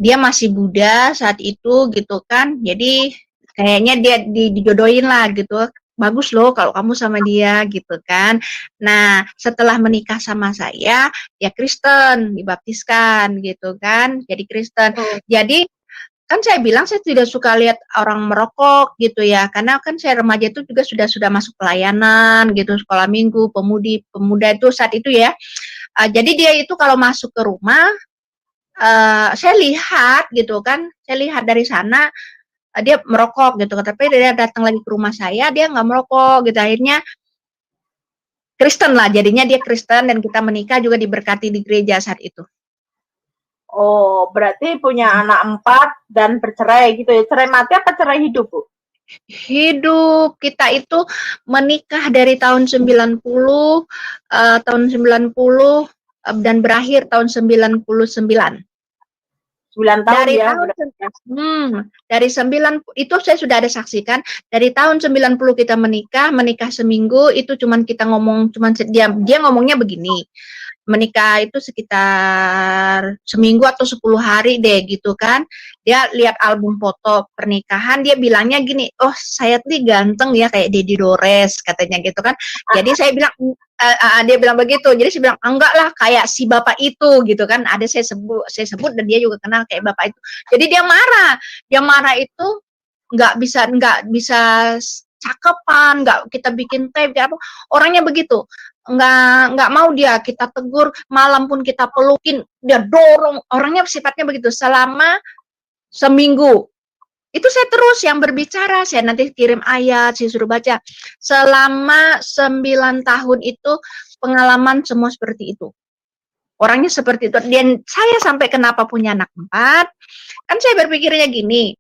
dia masih Buddha saat itu gitu kan. Jadi kayaknya dia dijodohin lah gitu. Bagus loh kalau kamu sama dia gitu kan. Nah, setelah menikah sama saya, dia Kristen, dibaptiskan gitu kan. Jadi Kristen. Hmm. Jadi kan saya bilang saya tidak suka lihat orang merokok gitu ya, karena kan saya remaja itu juga sudah masuk pelayanan gitu, sekolah minggu, pemuda itu saat itu ya. Jadi dia itu kalau masuk ke rumah, saya lihat gitu kan, saya lihat dari sana dia merokok gitu, tapi dia datang lagi ke rumah saya, dia nggak merokok gitu. Akhirnya Kristen lah, jadinya dia Kristen dan kita menikah juga diberkati di gereja saat itu. Oh, berarti punya anak 4 dan bercerai gitu ya? Cerai mati apa cerai hidup, Bu? Hidup kita itu menikah dari tahun 90, dan berakhir tahun 99. 9 tahun Dari ya tahun berarti ya? dari 9 itu saya sudah ada saksikan, dari tahun 90 kita menikah seminggu, itu cuman kita ngomong, dia ngomongnya begini, menikah itu sekitar seminggu atau 10 hari deh gitu kan. Dia lihat album foto pernikahan, dia bilangnya gini, oh saya tuh ganteng ya kayak Dedi Dores katanya gitu kan. Jadi saya bilang, dia bilang begitu, jadi saya bilang enggak lah kayak si bapak itu gitu kan. Ada saya sebut dan dia juga kenal kayak bapak itu. Jadi dia marah itu nggak bisa cakepan, nggak kita bikin tape, apa orangnya begitu, nggak mau dia kita tegur, malam pun kita pelukin, dia dorong, orangnya sifatnya begitu. Selama seminggu itu saya terus yang berbicara, saya nanti kirim ayat, saya suruh baca. Selama 9 tahun itu pengalaman semua seperti itu. Orangnya seperti itu. Dan saya sampai kenapa punya anak 4, kan saya berpikirnya gini,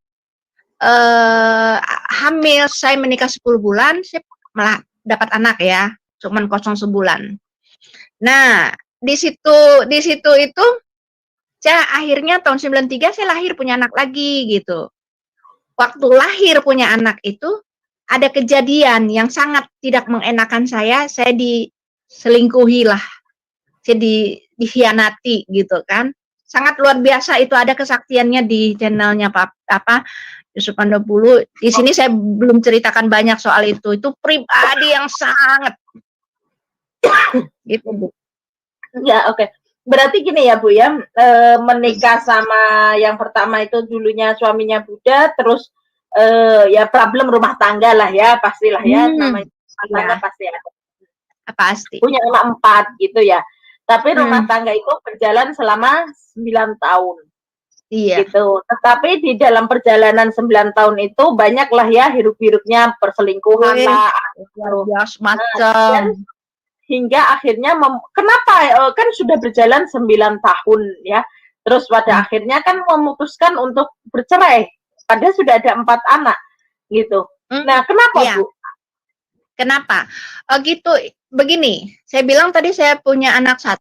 hamil, saya menikah 10 bulan, saya malah dapat anak ya, cuman kosong sebulan. Nah, di situ itu saya akhirnya tahun 93 saya lahir punya anak lagi gitu. Waktu lahir punya anak itu ada kejadian yang sangat tidak mengenakan saya diselingkuhi lah. Saya dikhianati gitu kan. Sangat luar biasa itu, ada kesaktiannya di channelnya Yusuf Pandabulu. Di sini saya belum ceritakan banyak soal itu. Itu pribadi yang sangat gitu, Bu. Ya, oke. Berarti gini ya, Bu ya, menikah sama yang pertama itu dulunya suaminya Buddha, terus ya problem rumah tangga lah ya, pastilah ya, namanya rumah tangga Ya, pasti ada. pasti. Punya anak 4 gitu ya. Tapi rumah tangga itu berjalan selama 9 tahun. Iya. Gitu. Tetapi di dalam perjalanan 9 tahun itu banyaklah ya hiruk-pikuknya, perselingkuhan lah, macam. hingga akhirnya kenapa kan sudah berjalan 9 tahun ya. Terus pada akhirnya kan memutuskan untuk bercerai. Padahal sudah ada 4 anak gitu. Nah, kenapa, Iya. Bu? Kenapa? Gitu, begini, saya bilang tadi saya punya anak 1,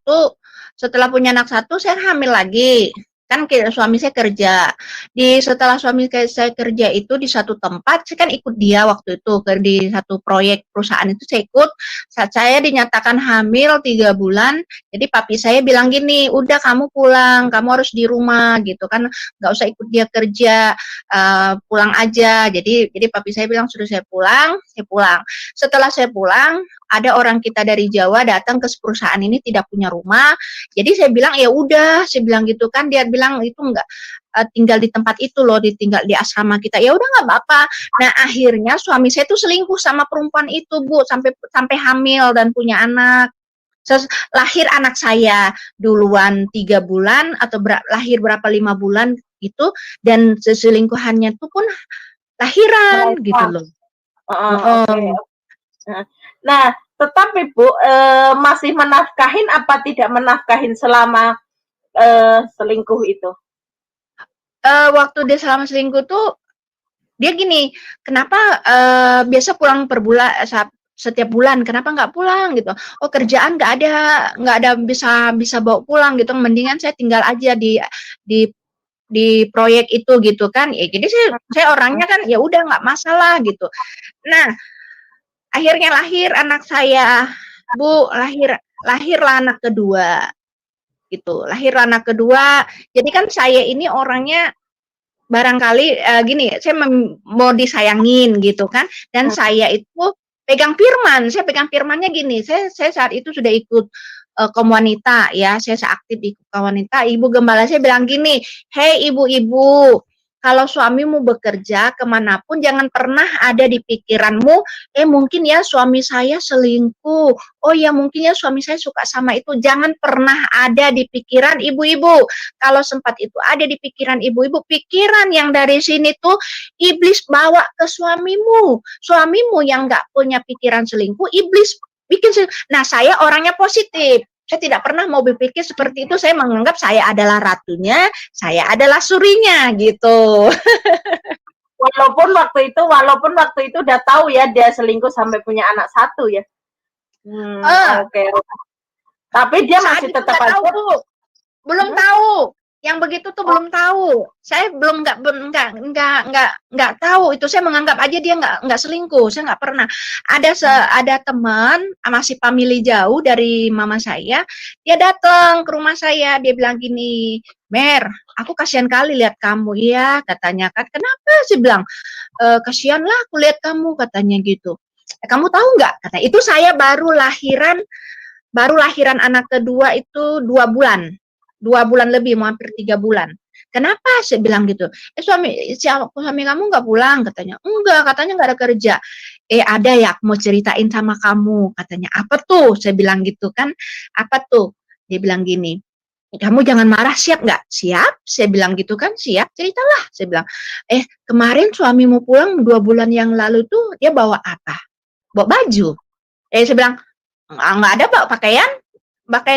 setelah punya anak 1 saya hamil lagi. Kan suami saya kerja. Setelah suami saya kerja itu di satu tempat, saya kan ikut dia waktu itu di satu proyek perusahaan itu saya ikut. Saat saya dinyatakan hamil 3 bulan, jadi papi saya bilang gini, udah kamu pulang, kamu harus di rumah gitu kan, nggak usah ikut dia kerja, pulang aja. Jadi papi saya bilang suruh saya pulang. Setelah saya pulang, ada orang kita dari Jawa datang ke perusahaan ini tidak punya rumah. Jadi saya bilang ya udah, saya bilang gitu kan. Dia bilang itu enggak tinggal di tempat itu loh, ditinggal di asrama kita. Ya udah nggak apa-apa. Nah akhirnya suami saya tuh selingkuh sama perempuan itu, Bu, sampai hamil dan punya anak. Lahir anak saya duluan 3 bulan atau lahir berapa 5 bulan gitu, dan selingkuhannya itu pun lahiran gitu loh. Okay. Nah, tetapi Bu masih menafkahin apa tidak menafkahin selama selingkuh itu? Waktu dia selama selingkuh tuh dia gini, kenapa biasa pulang per bulan setiap bulan, kenapa nggak pulang gitu? Oh kerjaan nggak ada bisa bawa pulang gitu. Mendingan saya tinggal aja di proyek itu gitu kan. Ya, jadi saya orangnya kan ya udah nggak masalah gitu. Nah akhirnya lahir anak saya, Bu, lahirlah anak kedua gitu. Lahir anak kedua. Jadi kan saya ini orangnya barangkali gini, saya mau disayangin gitu kan, dan saya itu pegang firman, saya pegang firmannya gini, saya saat itu sudah ikut kaum wanita ya, saya aktif ikut kaum wanita, ibu gembala saya bilang gini, hei ibu-ibu, kalau suamimu bekerja kemanapun jangan pernah ada di pikiranmu, mungkin ya suami saya selingkuh, oh ya mungkin ya suami saya suka sama itu, jangan pernah ada di pikiran ibu-ibu. Kalau sempat itu ada di pikiran ibu-ibu, pikiran yang dari sini tuh iblis bawa ke suamimu yang nggak punya pikiran selingkuh, iblis bikin selingkuh. Nah saya orangnya positif, saya tidak pernah mau berpikir seperti itu, saya menganggap saya adalah ratunya, saya adalah surinya gitu. Walaupun waktu itu udah tahu ya dia selingkuh sampai punya anak 1 ya. Oke. Tapi dia masih tetap aja belum tahu. Yang begitu tuh belum tahu. Saya belum nggak tahu itu. Saya menganggap aja dia nggak selingkuh. Saya nggak pernah. Ada teman masih family jauh dari mama saya. Dia datang ke rumah saya. Dia bilang gini, Mer, aku kasihan kali lihat kamu ya, katanya kan. Kenapa sih bilang? Kasihan lah aku lihat kamu, katanya gitu. Kamu tahu nggak? Kata itu saya baru lahiran anak kedua itu 2 bulan. 2 bulan lebih, mau hampir 3 bulan. Kenapa? Saya bilang gitu. Suami kamu nggak pulang? Katanya. Enggak, katanya nggak ada kerja. Ada ya, aku mau ceritain sama kamu. Katanya, apa tuh? Saya bilang gitu kan. Apa tuh? Dia bilang gini, kamu jangan marah, siap nggak? Siap, saya bilang gitu kan, siap, ceritalah. Saya bilang, kemarin suamimu pulang 2 bulan yang lalu tuh, dia bawa apa? Bawa baju. Saya bilang, nggak ada bawa pakaian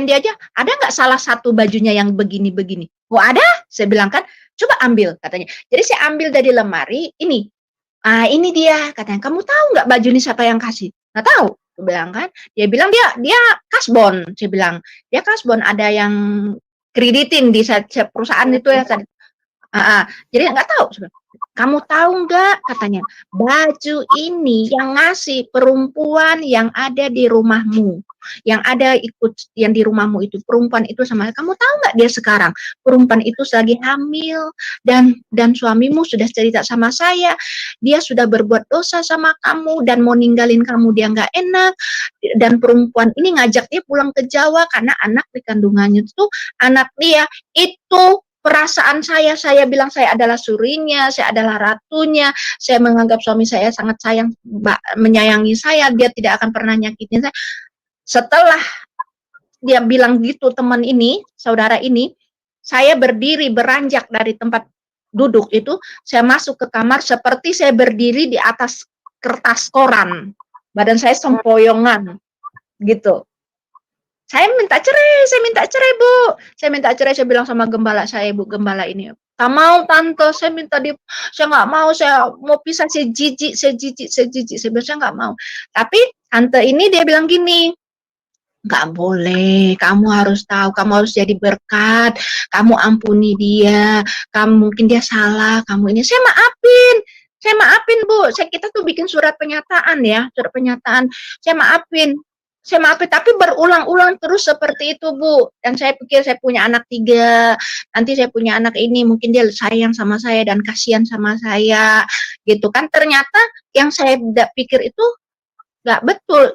dia aja, ada nggak salah satu bajunya yang begini-begini? Oh ada, saya bilang kan, coba ambil, katanya. Jadi saya ambil dari lemari, ini dia, katanya, kamu tahu nggak baju ini siapa yang kasih? Nggak tahu, saya bilang kan. Dia bilang dia kasbon, saya bilang, dia kasbon, ada yang kreditin di perusahaan itu ya. Jadi nggak tahu. Kamu tahu nggak, katanya, baju ini yang ngasih perempuan yang ada di rumahmu, yang di rumahmu itu perempuan itu sama kamu tahu nggak dia sekarang perempuan itu lagi hamil dan suamimu sudah cerita sama saya, dia sudah berbuat dosa sama kamu dan mau ninggalin kamu, dia nggak enak, dan perempuan ini ngajak dia pulang ke Jawa karena anak di kandungannya itu anak dia itu. Perasaan saya bilang saya adalah surinya, saya adalah ratunya, saya menganggap suami saya sangat menyayangi saya, dia tidak akan pernah nyakitin saya. Setelah dia bilang gitu, teman ini, saudara ini, saya berdiri beranjak dari tempat duduk itu, saya masuk ke kamar seperti saya berdiri di atas kertas koran, badan saya sempoyongan, gitu. Saya minta cerai, Bu. Saya minta cerai, saya bilang sama gembala saya, Bu, gembala ini. Tak mau, Tante, saya nggak mau, saya mau pisah, saya jijik. Saya bilang, saya nggak mau. Tapi Tante ini dia bilang gini, nggak boleh, kamu harus tahu, kamu harus jadi berkat, kamu ampuni dia, mungkin dia salah, kamu ini, saya maafin, Bu. Kita tuh bikin surat pernyataan, saya maafin, tapi berulang-ulang terus seperti itu, Bu. Dan saya pikir saya punya anak 3, nanti saya punya anak ini, mungkin dia sayang sama saya dan kasihan sama saya, gitu kan. Ternyata yang saya tidak pikir itu nggak betul.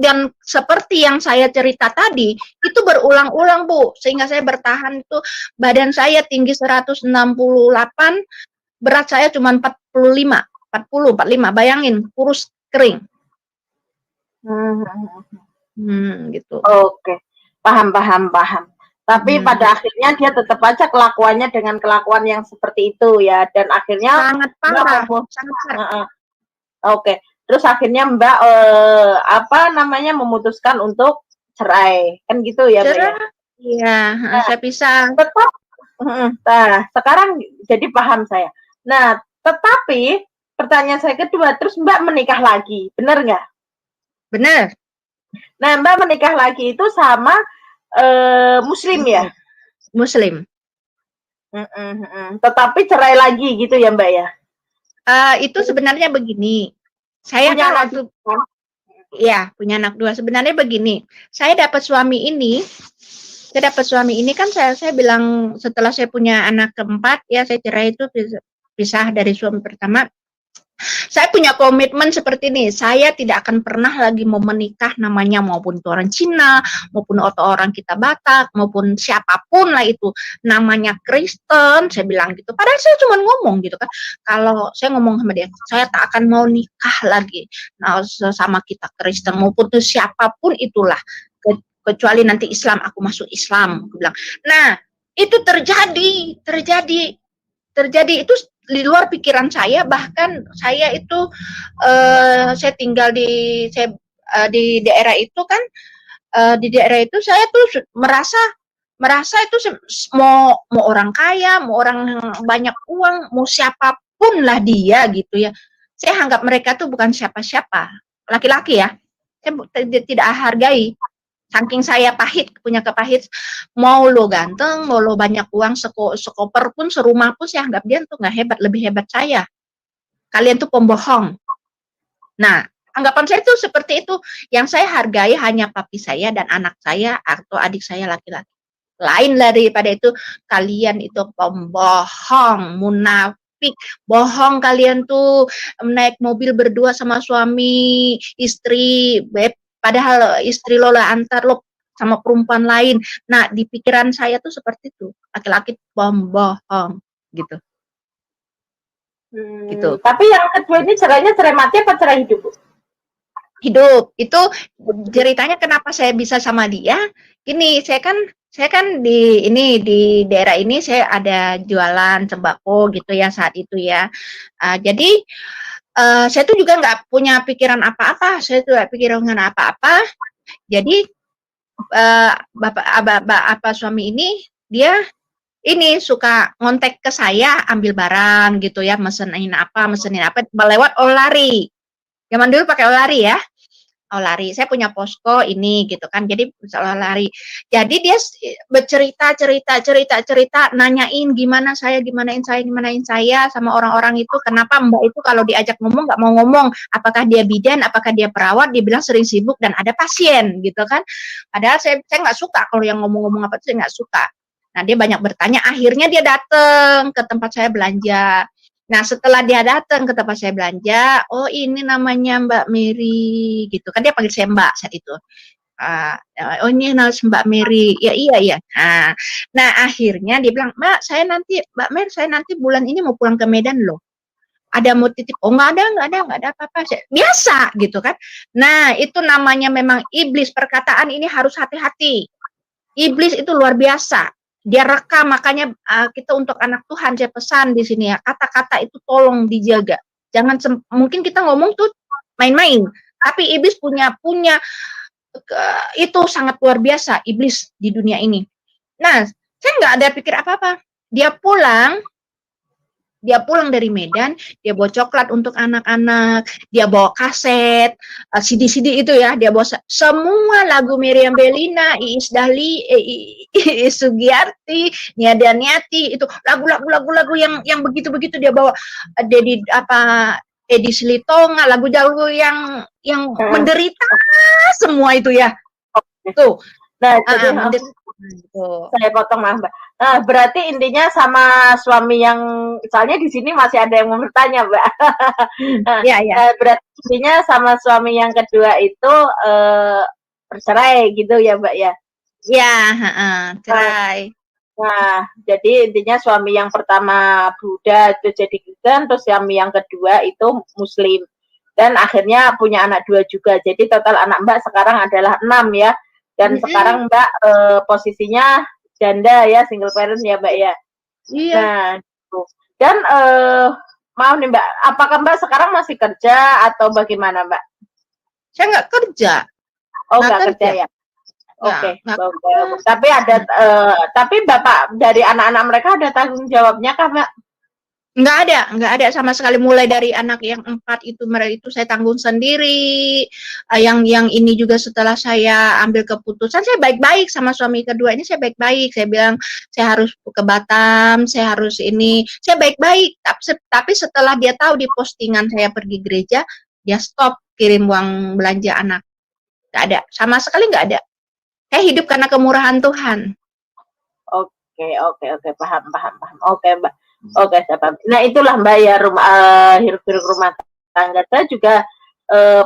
Dan seperti yang saya cerita tadi, itu berulang-ulang, Bu. Sehingga saya bertahan itu, badan saya tinggi 168, berat saya cuma 45, bayangin, kurus kering. Gitu. Oke, paham. Tapi pada akhirnya dia tetap aja kelakuannya dengan kelakuan yang seperti itu ya, dan akhirnya sangat parah. Sangat parah. Oke, terus akhirnya Mbak memutuskan untuk cerai, kan gitu ya, Mbak? Iya, Nah, saya pisah. tetap, nah, sekarang jadi paham saya. Nah, tetapi pertanyaan saya kedua, terus Mbak menikah lagi, benar nggak? Benar. Nah, Mbak menikah lagi itu sama Muslim ya? Muslim. Tetapi cerai lagi gitu ya Mbak ya? Itu sebenarnya begini. Saya Punya kan anak waktu kan? ya punya anak 2. Sebenarnya begini. Saya dapat suami ini kan saya bilang setelah saya punya anak keempat ya saya cerai itu pisah dari suami pertama. Saya punya komitmen seperti ini, saya tidak akan pernah lagi mau menikah namanya maupun itu orang Cina, maupun orang kita Batak, maupun siapapun lah itu, namanya Kristen, saya bilang gitu. Padahal saya cuma ngomong gitu kan, kalau saya ngomong sama dia, saya tak akan mau nikah lagi sama kita Kristen, maupun itu siapapun itulah, kecuali nanti Islam, aku masuk Islam, aku bilang. Nah, itu terjadi itu di luar pikiran saya, bahkan saya itu saya tinggal di daerah itu kan, di daerah itu saya tuh merasa itu mau orang kaya, mau orang banyak uang, mau siapapun lah dia gitu ya, saya anggap mereka tuh bukan siapa-siapa, laki-laki ya, saya tidak hargai. Saking saya pahit, punya kepahit, mau lo ganteng, mau lo banyak uang, sekoper pun, serumah pun, saya anggap dia tuh nggak hebat, lebih hebat saya. Kalian tuh pembohong. Nah, anggapan saya tuh seperti itu. Yang saya hargai hanya papi saya dan anak saya atau adik saya laki-laki. Lain daripada itu, kalian itu pembohong, munafik, bohong kalian tuh, naik mobil berdua sama suami, istri, padahal istri lo lah antar lo sama perempuan lain. Nah, di pikiran saya tuh seperti itu, laki-laki pembohong gitu. Gitu. Tapi yang kedua ini cerainya cerai mati apa cerai hidup? Hidup. Itu ceritanya kenapa saya bisa sama dia. Gini, saya kan di daerah ini saya ada jualan sembako gitu ya saat itu ya. Jadi saya tuh juga nggak punya pikiran apa-apa. Saya tuh nggak pikiran apa-apa. Jadi bapak suami ini dia ini suka ngontek ke saya ambil barang gitu ya, mesenin apa lewat Olari. Zaman dulu pakai Olari ya. Olari. Saya punya posko ini gitu kan. Jadi Olari. Jadi dia bercerita, nanyain gimanain saya sama orang-orang itu. Kenapa Mbak itu kalau diajak ngomong nggak mau ngomong? Apakah dia bidan? Apakah dia perawat? Dia bilang sering sibuk dan ada pasien gitu kan. Padahal saya nggak suka kalau yang ngomong-ngomong apa itu saya nggak suka. Nah dia banyak bertanya. Akhirnya dia datang ke tempat saya belanja. Nah, setelah dia datang ke tempat saya belanja, oh ini namanya Mbak Mary, gitu kan dia panggil saya Mbak saat itu. Oh ini namanya Mbak Mary, ya iya. Nah akhirnya dia bilang, Mbak saya nanti bulan ini mau pulang ke Medan loh. Ada mau titip? Oh nggak ada apa-apa. Biasa gitu kan. Nah itu namanya memang iblis, perkataan ini harus hati-hati. Iblis itu luar biasa. Dia rekam, makanya kita untuk anak Tuhan saya pesan di sini ya, kata-kata itu tolong dijaga. Jangan mungkin kita ngomong tuh main-main, tapi iblis punya itu sangat luar biasa iblis di dunia ini. Nah, saya nggak ada pikir apa-apa. Dia pulang dari Medan, dia bawa coklat untuk anak-anak, dia bawa kaset, CD-CD itu ya, dia bawa semua lagu Meriam Bellina, Iis Dahli, Iis Sugiyarti, Nia Daniati, itu lagu-lagu yang begitu-begitu dia bawa. Edi Silitonga, lagu-lagu yang menderita semua itu ya. Tuh. Nah, jadi saya potong Mbak. Nah, berarti intinya sama suami yang soalnya di sini masih ada yang mau bertanya, Mbak. Ya. Berarti intinya sama suami yang kedua itu bercerai gitu ya, Mbak ya? Ya, cerai. Nah, jadi intinya suami yang pertama Buddha itu jadi Kristen, terus suami yang kedua itu Muslim. Dan akhirnya punya anak 2 juga. Jadi total anak Mbak sekarang adalah 6 ya. Dan sekarang Mbak posisinya janda ya, single parent ya Mbak ya. Iya. Nah, gitu. Dan maaf nih Mbak, apakah Mbak sekarang masih kerja atau bagaimana Mbak? Saya nggak kerja. Oh nggak kerja ya. Oke, nggak bagus. Tapi ada, tapi Bapak dari anak-anak mereka ada tanggung jawabnya kah, Mbak? nggak ada sama sekali. Mulai dari anak yang 4 itu, mereka itu saya tanggung sendiri. Yang ini juga setelah saya ambil keputusan, saya baik-baik sama suami kedua ini, saya baik-baik. Saya bilang saya harus ke Batam, saya harus ini, saya baik-baik. Tapi setelah dia tahu di postingan saya pergi gereja, dia stop kirim uang belanja anak. Nggak ada, sama sekali nggak ada. Saya hidup karena kemurahan Tuhan. Oke, paham. Oke, Mbak. Oke, saya paham. Nah, itulah Mbak ya, hiruk-pikuk rumah tangga. Saya juga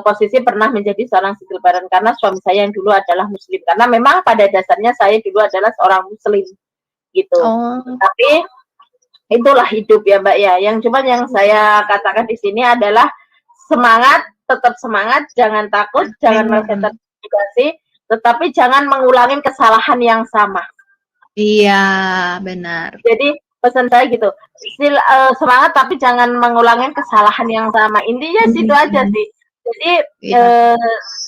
posisi pernah menjadi seorang single parent karena suami saya yang dulu adalah Muslim. Karena memang pada dasarnya saya dulu adalah seorang Muslim, gitu. Oh. Tapi itulah hidup ya Mbak ya. Yang cuma yang saya katakan di sini adalah semangat, tetap semangat, jangan takut, jangan merasa terintimidasi, tetapi jangan mengulangi kesalahan yang sama. Iya, benar. Jadi pesan saya gitu, semangat tapi jangan mengulangi kesalahan yang sama. Intinya situ aja sih. Jadi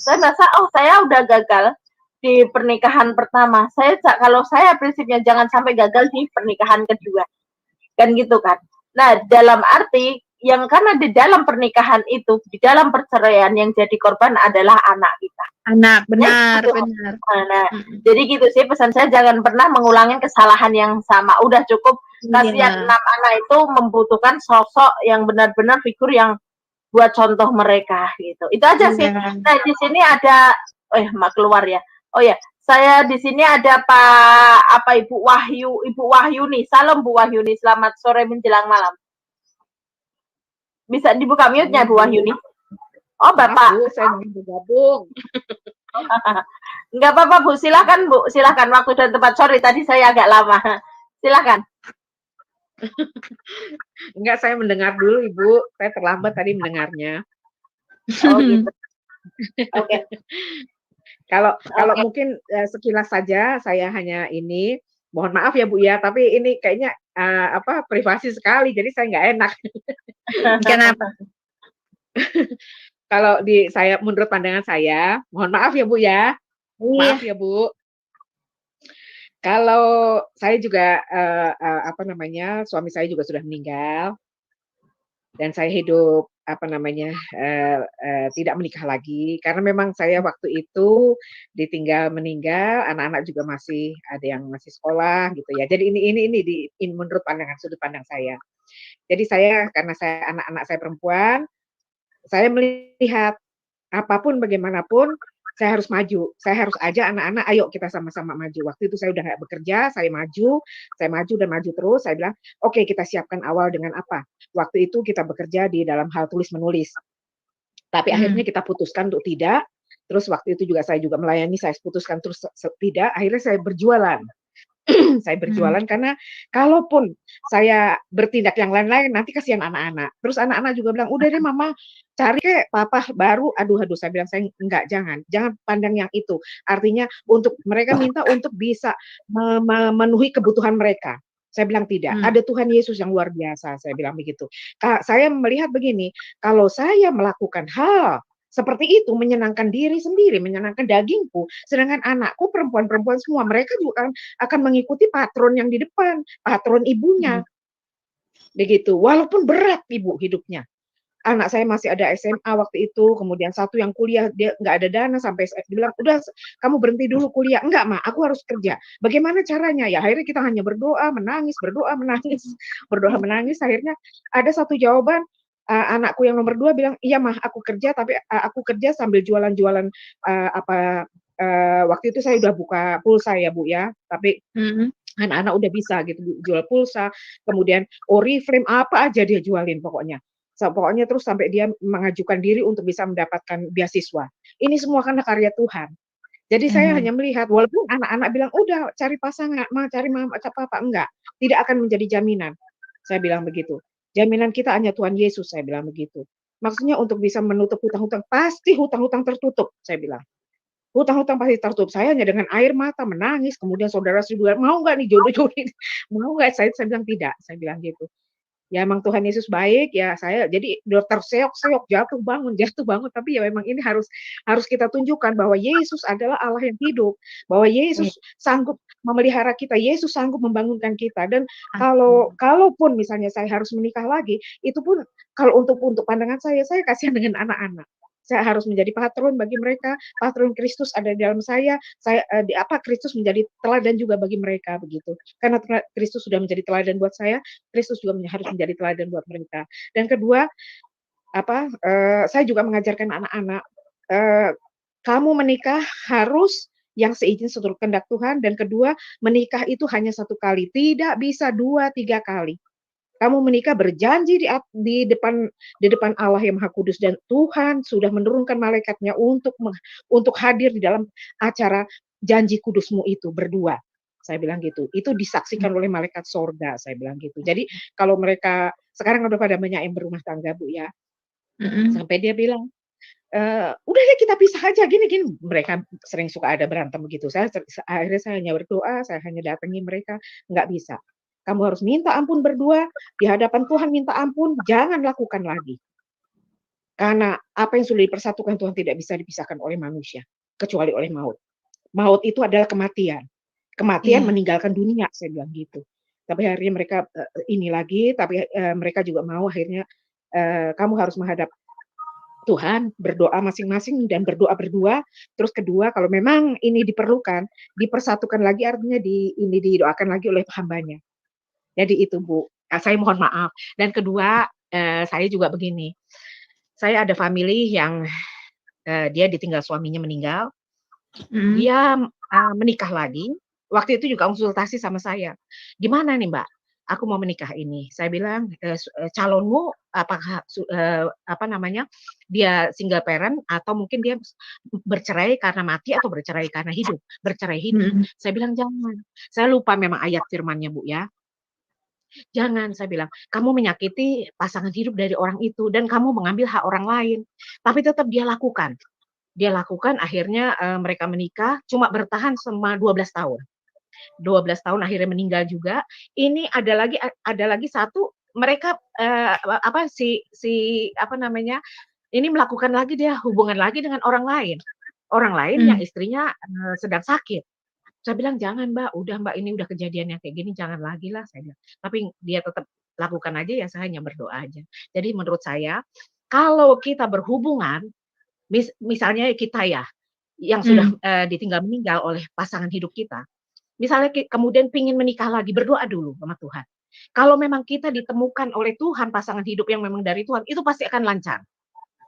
saya merasa saya udah gagal di pernikahan pertama. Kalau saya prinsipnya jangan sampai gagal di pernikahan kedua. Kan gitu kan. Nah, dalam arti yang karena di dalam pernikahan itu, di dalam perceraian yang jadi korban adalah anak kita. Anak, benar, gitu. benar. Nah, jadi gitu sih pesan saya, jangan pernah mengulangi kesalahan yang sama. Udah cukup, kasihan 6 anak itu membutuhkan sosok yang benar-benar figur yang buat contoh mereka gitu. Itu aja sih. Nah, di sini ada keluar ya. Oh ya, saya di sini ada Ibu Wahyu nih. Salam Bu Wahyuni, selamat sore menjelang malam. Bisa dibuka mute-nya Bu Wahyuni? Oh, Bapak. Bu, saya mau bergabung. Enggak apa-apa Bu, silakan Bu, silakan, waktu dan tempat. Sorry tadi saya agak lama. Silakan. Enggak, saya mendengar dulu Ibu. Saya terlambat tadi mendengarnya. Oh gitu. Oke. Kalau mungkin sekilas saja saya hanya ini, mohon maaf ya Bu ya, tapi ini kayaknya privasi sekali, jadi saya nggak enak. Kenapa? Kalau menurut pandangan saya, mohon maaf ya Bu ya, maaf ya Bu. Kalau saya juga suami saya juga sudah meninggal dan saya hidup tidak menikah lagi karena memang saya waktu itu ditinggal meninggal, anak-anak juga masih ada yang masih sekolah gitu ya. Jadi ini menurut sudut pandang saya. Jadi karena anak-anak saya perempuan, saya melihat apapun bagaimanapun saya harus maju. Saya harus ajak anak-anak, ayo kita sama-sama maju. Waktu itu saya udah nggak bekerja, saya maju dan maju terus. Saya bilang, oke, kita siapkan awal dengan apa? Waktu itu kita bekerja di dalam hal tulis-menulis. Tapi akhirnya kita putuskan untuk tidak. Terus waktu itu juga saya juga melayani, saya putuskan terus tidak. Akhirnya saya berjualan. Saya berjualan karena kalaupun saya bertindak yang lain-lain nanti kasihan anak-anak. Terus anak-anak juga bilang, udah deh Mama cari kayak papa baru. Aduh, saya bilang, saya enggak, jangan pandang yang itu. Artinya mereka minta untuk bisa memenuhi kebutuhan mereka. Saya bilang tidak, ada Tuhan Yesus yang luar biasa, saya bilang begitu. Saya melihat begini, kalau saya melakukan hal seperti itu, menyenangkan diri sendiri, menyenangkan dagingku, sedangkan anakku perempuan-perempuan semua, mereka juga akan mengikuti patron yang di depan, patron ibunya. Begitu, walaupun berat Ibu hidupnya. Anak saya masih ada SMA waktu itu, kemudian satu yang kuliah, dia nggak ada dana, sampai saya bilang, udah kamu berhenti dulu kuliah. Enggak, Ma, aku harus kerja. Bagaimana caranya? Ya akhirnya kita hanya berdoa, menangis, berdoa, menangis. Akhirnya ada satu jawaban, anakku yang nomor 2 bilang, iya Mah, aku kerja, tapi aku kerja sambil jualan-jualan waktu itu saya udah buka pulsa ya Bu ya, tapi anak-anak udah bisa gitu jual pulsa, kemudian Oriflame apa aja dia jualin pokoknya. Pokoknya terus sampai dia mengajukan diri untuk bisa mendapatkan beasiswa. Ini semua karena karya Tuhan. Jadi saya hanya melihat, walaupun anak-anak bilang, udah cari pasangan, cari mama, papa, enggak. Tidak akan menjadi jaminan. Saya bilang begitu. Jaminan kita hanya Tuhan Yesus, saya bilang begitu. Maksudnya untuk bisa menutup hutang-hutang, pasti hutang-hutang tertutup, saya bilang. Hutang-hutang pasti tertutup. Saya hanya dengan air mata menangis, kemudian saudara mau nggak nih jodoh-jodoh ini? Mau nggak? Saya bilang tidak, saya bilang gitu. Ya emang Tuhan Yesus baik, ya saya jadi terseok-seok, jatuh bangun, tapi ya memang ini harus kita tunjukkan bahwa Yesus adalah Allah yang hidup, bahwa Yesus sanggup memelihara kita, Yesus sanggup membangunkan kita. Dan kalaupun misalnya saya harus menikah lagi, itu pun kalau untuk pandangan saya kasihan dengan anak-anak. Saya harus menjadi patron bagi mereka, patron Kristus ada di dalam saya Kristus menjadi teladan juga bagi mereka begitu. Karena Kristus sudah menjadi teladan buat saya, Kristus juga harus menjadi teladan buat mereka. Dan kedua, saya juga mengajarkan anak-anak, kamu menikah harus yang seizin seturut kehendak Tuhan, dan kedua, menikah itu hanya satu kali, tidak bisa 2-3 kali. Kamu menikah berjanji di depan Allah yang Maha Kudus, dan Tuhan sudah menurunkan malaikatnya untuk hadir di dalam acara janji kudusmu itu berdua. Saya bilang gitu. Itu disaksikan oleh malaikat sorga, saya bilang gitu. Jadi kalau mereka sekarang udah pada banyak yang berumah tangga, Bu ya. Sampai dia bilang, udah deh kita pisah aja gini. Mereka sering suka ada berantem begitu. Akhirnya saya hanya berdoa, saya hanya datangi mereka, nggak bisa. Kamu harus minta ampun berdua, di hadapan Tuhan minta ampun, jangan lakukan lagi. Karena apa yang sudah dipersatukan Tuhan tidak bisa dipisahkan oleh manusia, kecuali oleh maut. Maut itu adalah kematian. Kematian meninggalkan dunia, saya bilang gitu. Tapi akhirnya mereka mereka juga mau akhirnya kamu harus menghadap Tuhan, berdoa masing-masing dan berdoa berdua. Terus kedua, kalau memang ini diperlukan, dipersatukan lagi, artinya didoakan lagi oleh hambanya. Jadi itu Bu, saya mohon maaf. Dan kedua, saya juga begini, saya ada family yang dia ditinggal suaminya meninggal, dia menikah lagi, waktu itu juga konsultasi sama saya, gimana nih Mbak, aku mau menikah ini. Saya bilang, calonmu apakah dia single parent atau mungkin dia bercerai karena mati atau bercerai karena hidup, bercerai hidup. Saya bilang jangan, saya lupa memang ayat firman-nya Bu ya. Jangan, saya bilang, kamu menyakiti pasangan hidup dari orang itu dan kamu mengambil hak orang lain. Tapi tetap dia lakukan. Dia lakukan, akhirnya mereka menikah, cuma bertahan selama 12 tahun. 12 tahun akhirnya meninggal juga. Ini ada lagi satu, mereka ini melakukan lagi, dia hubungan lagi dengan orang lain. Orang lain yang istrinya sedang sakit. Saya bilang, "Jangan Mbak, udah Mbak, ini udah kejadian yang kayak gini, jangan lagi lah," saya bilang. Tapi dia tetap lakukan aja, ya saya hanya berdoa aja. Jadi menurut saya, kalau kita berhubungan, misalnya kita ya, yang sudah ditinggal meninggal oleh pasangan hidup kita, misalnya kemudian pingin menikah lagi, berdoa dulu sama Tuhan. Kalau memang kita ditemukan oleh Tuhan pasangan hidup yang memang dari Tuhan, itu pasti akan lancar.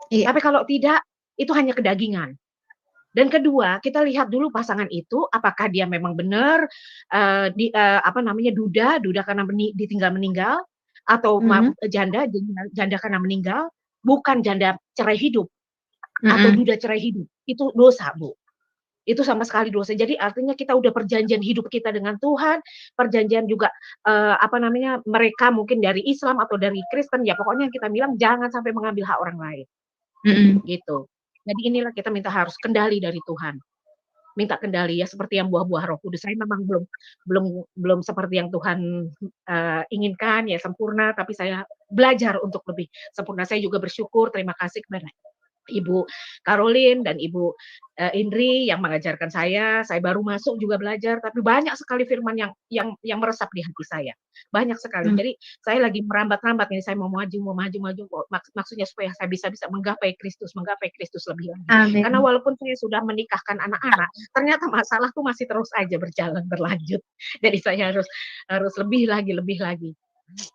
Tapi kalau tidak, itu hanya kedagingan. Dan kedua, kita lihat dulu pasangan itu, apakah dia memang benar duda karena ditinggal meninggal, atau janda karena meninggal, bukan janda cerai hidup atau duda cerai hidup. Itu dosa, Bu. Itu sama sekali dosa. Jadi artinya kita udah perjanjian hidup kita dengan Tuhan, perjanjian juga mereka mungkin dari Islam atau dari Kristen, ya pokoknya kita bilang jangan sampai mengambil hak orang lain. Gitu. Jadi inilah kita minta harus kendali dari Tuhan. Minta kendali ya, seperti yang buah-buah Roh Kudus. Saya memang belum seperti yang Tuhan inginkan ya sempurna, tapi saya belajar untuk lebih sempurna. Saya juga bersyukur, terima kasih kepada Ibu Caroline dan Ibu Indri yang mengajarkan saya baru masuk juga belajar, tapi banyak sekali firman yang meresap di hati saya. Banyak sekali. Jadi saya lagi merambat-rambat ini, saya mau maju, maksudnya supaya saya bisa menggapai Kristus lebih lagi. Amin. Karena walaupun saya sudah menikahkan anak-anak, ternyata masalah tuh masih terus aja berlanjut. Jadi saya harus lebih lagi.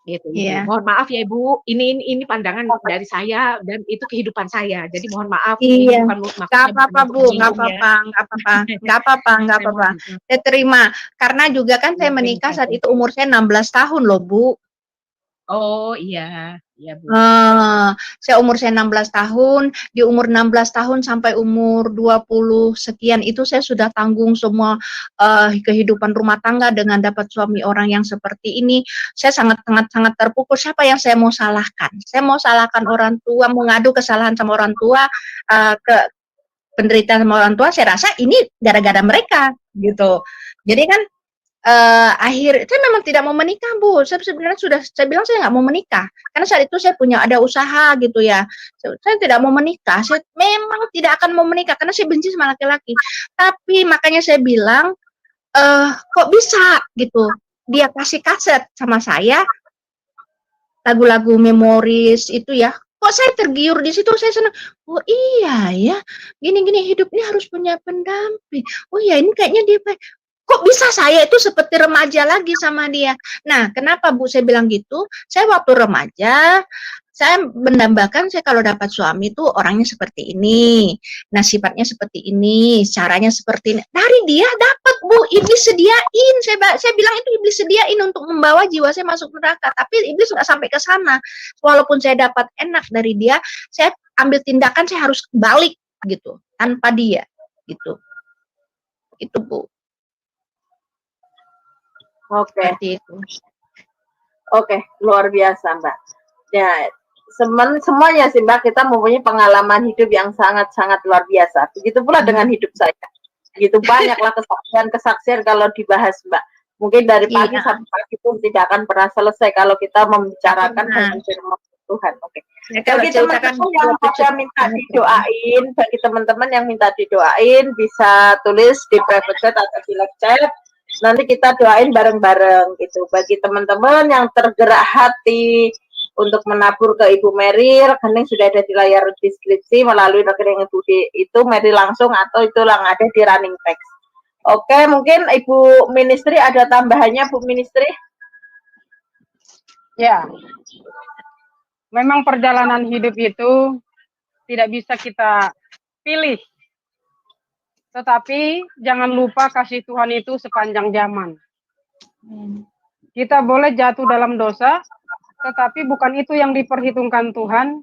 Gitu. Yeah. Mohon maaf ya Ibu, ini pandangan dari saya dan itu kehidupan saya. Jadi mohon maaf. Iya. Nggak apa-apa Bu, nggak apa-apa. Saya terima. Karena juga kan saya menikah saat itu umur saya 16 tahun loh Bu. Oh iya Bu. Saya umur saya 16 tahun, di umur 16 tahun sampai umur 20 sekian itu saya sudah tanggung semua kehidupan rumah tangga dengan dapat suami orang yang seperti ini. Saya sangat terpukul. Siapa yang saya mau salahkan? Saya mau salahkan orang tua, mengadu kesalahan sama orang tua, ke penderitaan sama orang tua. Saya rasa ini gara-gara mereka gitu. Jadi kan saya memang tidak mau menikah, Bu. Saya sebenarnya saya bilang saya nggak mau menikah. Karena saat itu saya punya ada usaha gitu ya. Saya tidak mau menikah. Saya memang tidak akan mau menikah karena saya benci sama laki-laki. Tapi makanya saya bilang, kok bisa gitu. Dia kasih kaset sama saya lagu-lagu memoris itu ya. Kok saya tergiur di situ, saya senang. Oh iya ya, gini-gini hidup ini harus punya pendamping. Oh iya, ini kayaknya dia kok bisa saya itu seperti remaja lagi sama dia. Nah, kenapa Bu saya bilang gitu? Saya waktu remaja, saya mendambakan saya kalau dapat suami itu orangnya seperti ini. Nah, sifatnya seperti ini, caranya seperti ini. Dari dia dapat Bu, iblis sediain. Saya bilang itu iblis sediain untuk membawa jiwa saya masuk neraka. Tapi iblis nggak sampai ke sana. Walaupun saya dapat enak dari dia, saya ambil tindakan saya harus balik gitu tanpa dia gitu. Itu Bu. Oke, Seperti itu. oke, luar biasa Mbak. Ya, semuanya sih Mbak, kita mempunyai pengalaman hidup yang sangat-sangat luar biasa. Begitu pula dengan hidup saya. Begitu banyaklah kesaksian kalau dibahas Mbak. Mungkin dari pagi sampai pagi pun tidak akan pernah selesai kalau kita membicarakan tentang firman Tuhan. Oke. Bagi teman-teman yang pada minta didoain, bagi teman-teman yang minta didoain, bisa tulis di private chat atau di live chat. Nanti kita doain bareng-bareng gitu. Bagi teman-teman yang tergerak hati untuk menabur ke Ibu Mary, rekening sudah ada di layar deskripsi melalui rekening Ibu itu Mary langsung atau itu yang ada di running text. Oke, mungkin Ibu Ministry ada tambahannya Bu Ministry? Ya, memang perjalanan hidup itu tidak bisa kita pilih. Tetapi jangan lupa kasih Tuhan itu sepanjang zaman. Kita boleh jatuh dalam dosa, tetapi bukan itu yang diperhitungkan Tuhan.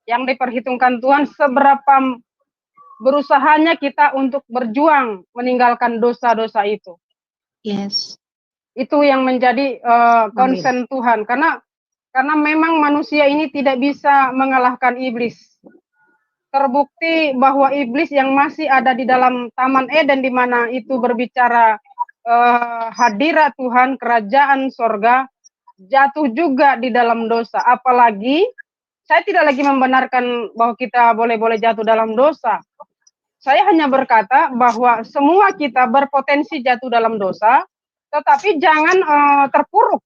Yang diperhitungkan Tuhan seberapa berusahanya kita untuk berjuang meninggalkan dosa-dosa itu. Yes. Itu yang menjadi concern Tuhan. Karena memang manusia ini tidak bisa mengalahkan iblis. Terbukti bahwa iblis yang masih ada di dalam Taman Eden di mana itu berbicara hadirat Tuhan, kerajaan sorga, jatuh juga di dalam dosa. Apalagi saya tidak lagi membenarkan bahwa kita boleh-boleh jatuh dalam dosa. Saya hanya berkata bahwa semua kita berpotensi jatuh dalam dosa, tetapi jangan terpuruk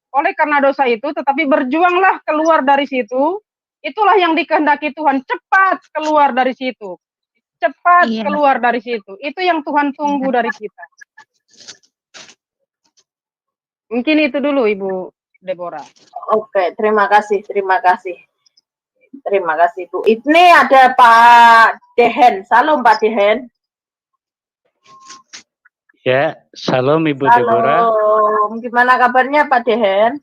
oleh karena dosa itu, tetapi berjuanglah keluar dari situ. Itulah yang dikehendaki Tuhan, cepat keluar dari situ. Cepat keluar dari situ. Itu yang Tuhan tunggu dari kita. Mungkin itu dulu Ibu Deborah. Oke, terima kasih, terima kasih. Terima kasih Bu. Ini ada Pak Dehen. Salam Pak Dehen. Ya, salam Ibu Deborah. Salam. Gimana kabarnya Pak Dehen?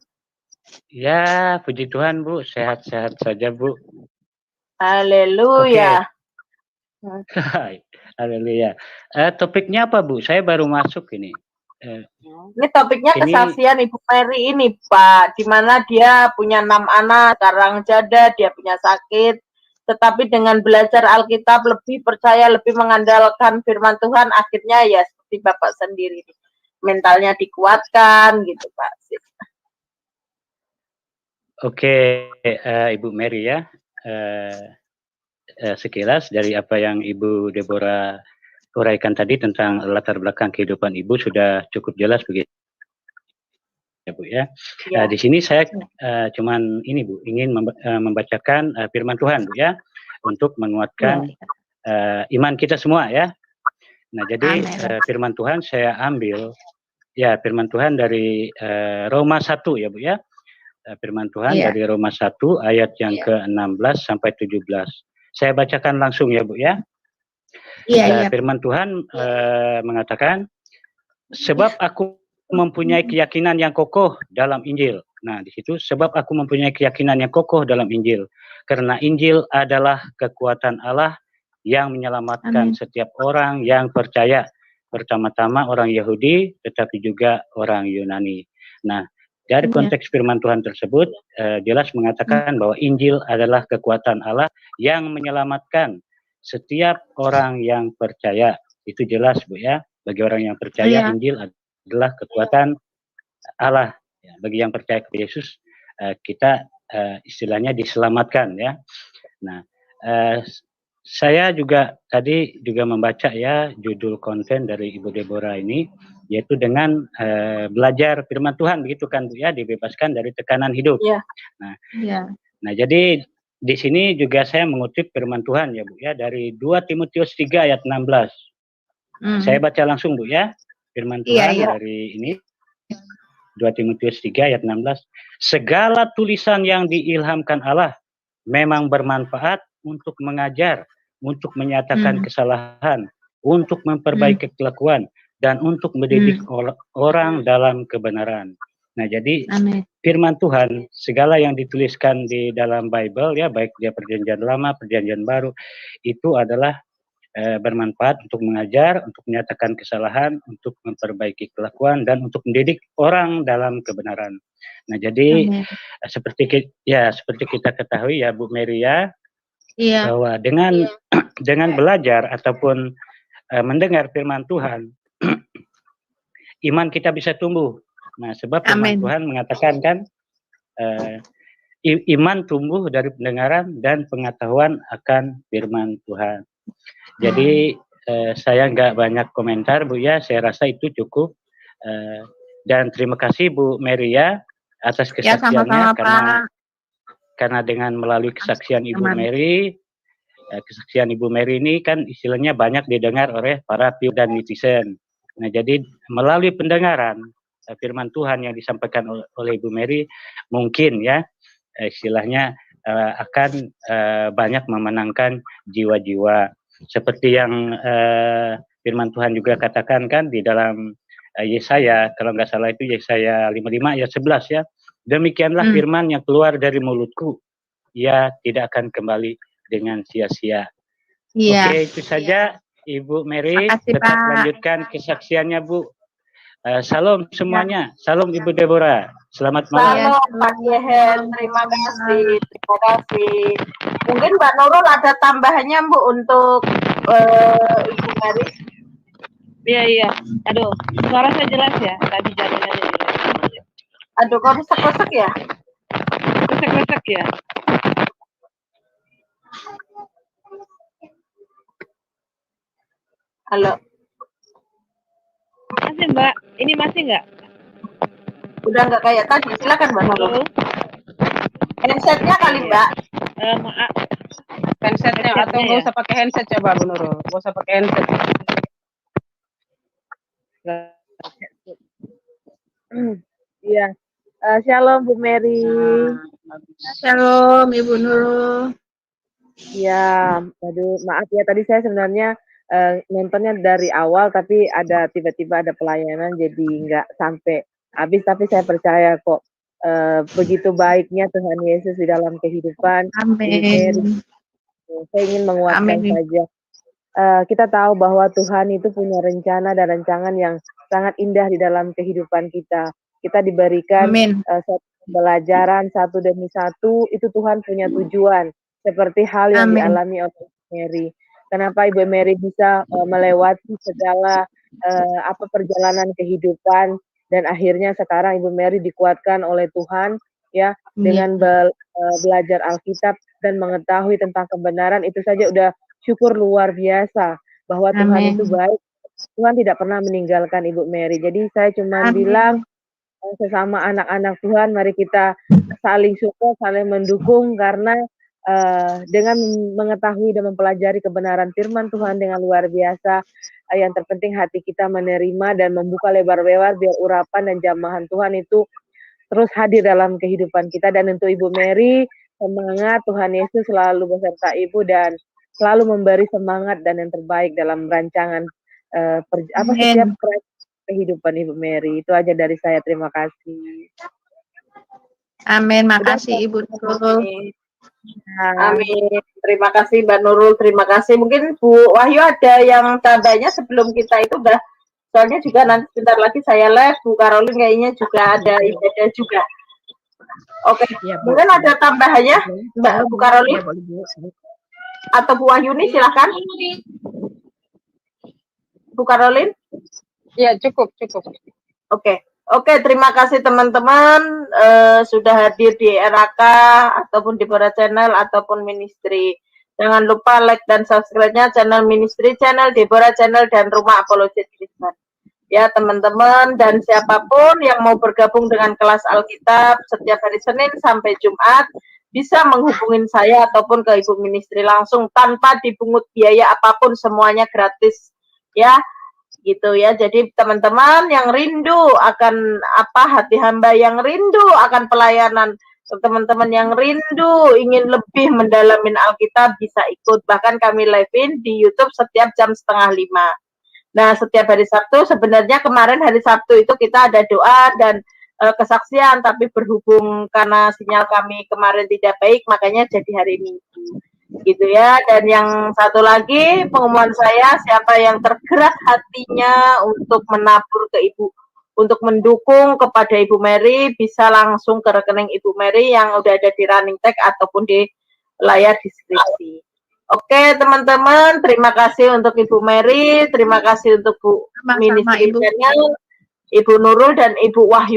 Ya, puji Tuhan Bu, sehat-sehat saja Bu. Haleluya. Haleluya. Topiknya apa Bu? Saya baru masuk ini. Ini topiknya kesaksian Ibu Mary ini Pak, di mana dia punya 6 anak, sekarang janda, dia punya sakit, tetapi dengan belajar Alkitab lebih percaya, lebih mengandalkan firman Tuhan, akhirnya ya seperti Bapak sendiri, mentalnya dikuatkan gitu Pak. Oke, Ibu Mary ya, sekilas dari apa yang Ibu Deborah uraikan tadi tentang latar belakang kehidupan Ibu sudah cukup jelas begitu ya Bu ya. Di sini saya cuman ini Bu, ingin membacakan firman Tuhan Bu ya, untuk menguatkan iman kita semua ya. Nah jadi firman Tuhan saya ambil ya, firman Tuhan dari Roma 1 ya Bu ya. Firman Tuhan dari Roma 1 ayat yang ke-16 sampai 17. Saya bacakan langsung ya Bu ya. Firman Tuhan mengatakan, sebab aku mempunyai keyakinan yang kokoh dalam Injil. Nah, di situ sebab aku mempunyai keyakinan yang kokoh dalam Injil. Karena Injil adalah kekuatan Allah yang menyelamatkan setiap orang yang percaya. Pertama-tama orang Yahudi, tetapi juga orang Yunani. Nah, dari konteks firman Tuhan tersebut, jelas mengatakan bahwa Injil adalah kekuatan Allah yang menyelamatkan setiap orang yang percaya. Itu jelas Bu ya, bagi orang yang percaya Injil adalah kekuatan Allah. Ya, bagi yang percaya kepada Yesus, kita istilahnya diselamatkan ya. Nah, saya juga tadi juga membaca ya judul konten dari Ibu Deborah ini, yaitu dengan belajar firman Tuhan, begitu kan Bu ya, dibebaskan dari tekanan hidup. Iya. Nah, Iya. nah jadi di sini juga saya mengutip firman Tuhan ya Bu ya, dari 2 Timotius 3 ayat 16. Saya baca langsung Bu ya, firman Tuhan dari ini 2 Timotius 3 ayat 16. Segala tulisan yang diilhamkan Allah memang bermanfaat untuk mengajar, untuk menyatakan kesalahan, untuk memperbaiki kelakuan, dan untuk mendidik orang dalam kebenaran. Nah, jadi firman Tuhan, segala yang dituliskan di dalam Bible ya, baik dia perjanjian lama, perjanjian baru, itu adalah bermanfaat untuk mengajar, untuk menyatakan kesalahan, untuk memperbaiki kelakuan, dan untuk mendidik orang dalam kebenaran. Nah, jadi seperti kita ketahui ya Bu Mary ya, bahwa dengan belajar ataupun mendengar firman Tuhan, iman kita bisa tumbuh. Nah, sebab firman Tuhan mengatakan kan, iman tumbuh dari pendengaran dan pengetahuan akan firman Tuhan. Jadi saya nggak banyak komentar Bu ya, saya rasa itu cukup. Dan terima kasih Bu Mary ya atas kesaksiannya, karena dengan melalui kesaksian Ibu Mary, kesaksian Ibu Mary ini kan istilahnya banyak didengar oleh para viewer dan netizen. Nah, jadi melalui pendengaran firman Tuhan yang disampaikan oleh Ibu Mary, mungkin ya istilahnya akan banyak memenangkan jiwa-jiwa. Seperti yang firman Tuhan juga katakan kan di dalam Yesaya, kalau nggak salah itu Yesaya 55 ayat 11 ya. Demikianlah firman yang keluar dari mulutku, ia tidak akan kembali dengan sia-sia. Oke, itu saja Ibu Mary. Tetap lanjutkan kesaksiannya Bu. Salam semuanya, salam Ibu Deborah. Selamat malam. Salam Pak Yehen, terima kasih. Mungkin Mbak Nurul ada tambahannya Bu untuk Ibu Mary? Iya. Aduh, suara saya jelas ya? Tadi jaringannya jelas. Aduh, kok resek-resek ya? Resek-resek ya? Halo. Masih Mbak? Ini masih nggak? Udah nggak kayak tadi, silakan Mbak Nurul. Handsetnya kali Mbak. Maaf. Handsetnya atau nggak usah pakai handset coba Bu Nurul, nggak usah pakai handset. Iya. Shalom Bu Mary. Shalom Ibu Nurul. Ya, aduh maaf ya tadi saya sebenarnya nontonnya dari awal tapi ada tiba-tiba ada pelayanan jadi nggak sampai habis, tapi saya percaya kok begitu baiknya Tuhan Yesus di dalam kehidupan. Amin. Saya ingin menguatkan saja. Kita tahu bahwa Tuhan itu punya rencana dan rancangan yang sangat indah di dalam kehidupan kita. Kita diberikan satu pembelajaran satu demi satu, itu Tuhan punya tujuan. Seperti hal yang dialami oleh Mary. Kenapa Ibu Mary bisa melewati segala perjalanan kehidupan dan akhirnya sekarang Ibu Mary dikuatkan oleh Tuhan ya dengan belajar Alkitab dan mengetahui tentang kebenaran, itu saja udah syukur luar biasa bahwa Tuhan itu baik. Tuhan tidak pernah meninggalkan Ibu Mary. Jadi saya cuma bilang sesama anak-anak Tuhan, mari kita saling support, saling mendukung, karena dengan mengetahui dan mempelajari kebenaran firman Tuhan dengan luar biasa, yang terpenting hati kita menerima dan membuka lebar-lebar biar urapan dan jamahan Tuhan itu terus hadir dalam kehidupan kita. Dan untuk Ibu Mary, semangat, Tuhan Yesus selalu beserta Ibu dan selalu memberi semangat dan yang terbaik dalam rancangan setiap kehidupan Ibu Mary. Itu aja dari saya, terima kasih. Amin, makasih Ibu Nurul. Amin, terima kasih Mbak Nurul, terima kasih. Mungkin Bu Wahyu ada yang tambahnya sebelum kita itu udah, soalnya juga nanti sebentar lagi saya live, Bu Karolin kayaknya juga ada ibadah juga. Oke, mungkin ada tambahannya Mbak Bu Karolin atau Bu Wahyuni, silakan. Bu Karolin? Ya, cukup. Oke, terima kasih teman-teman sudah hadir di RAK ataupun di Deborah Channel ataupun Ministry. Jangan lupa like dan subscribe-nya channel Ministry, channel Deborah Channel, dan Rumah Apologet Kristen. Ya teman-teman, dan siapapun yang mau bergabung dengan kelas Alkitab setiap hari Senin sampai Jumat, bisa menghubungin saya ataupun ke Ibu Ministry langsung tanpa dipungut biaya apapun, semuanya gratis. Ya, gitu ya. Jadi teman-teman yang rindu akan hati hamba yang rindu akan pelayanan, teman-teman yang rindu ingin lebih mendalamin Alkitab bisa ikut, bahkan kami live-in di YouTube setiap jam 4:30. Nah, setiap hari Sabtu, sebenarnya kemarin hari Sabtu itu kita ada doa dan kesaksian, tapi berhubung karena sinyal kami kemarin tidak baik, makanya jadi hari Minggu. Gitu ya. Dan yang satu lagi pengumuman saya, siapa yang tergerak hatinya untuk menabur ke Ibu, untuk mendukung kepada Ibu Mary, bisa langsung ke rekening Ibu Mary yang udah ada di running tag ataupun di layar deskripsi. Oke teman-teman, terima kasih untuk Ibu Mary, terima kasih untuk Bu Ministry Channel, Ibu Nurul dan Ibu Wahyu.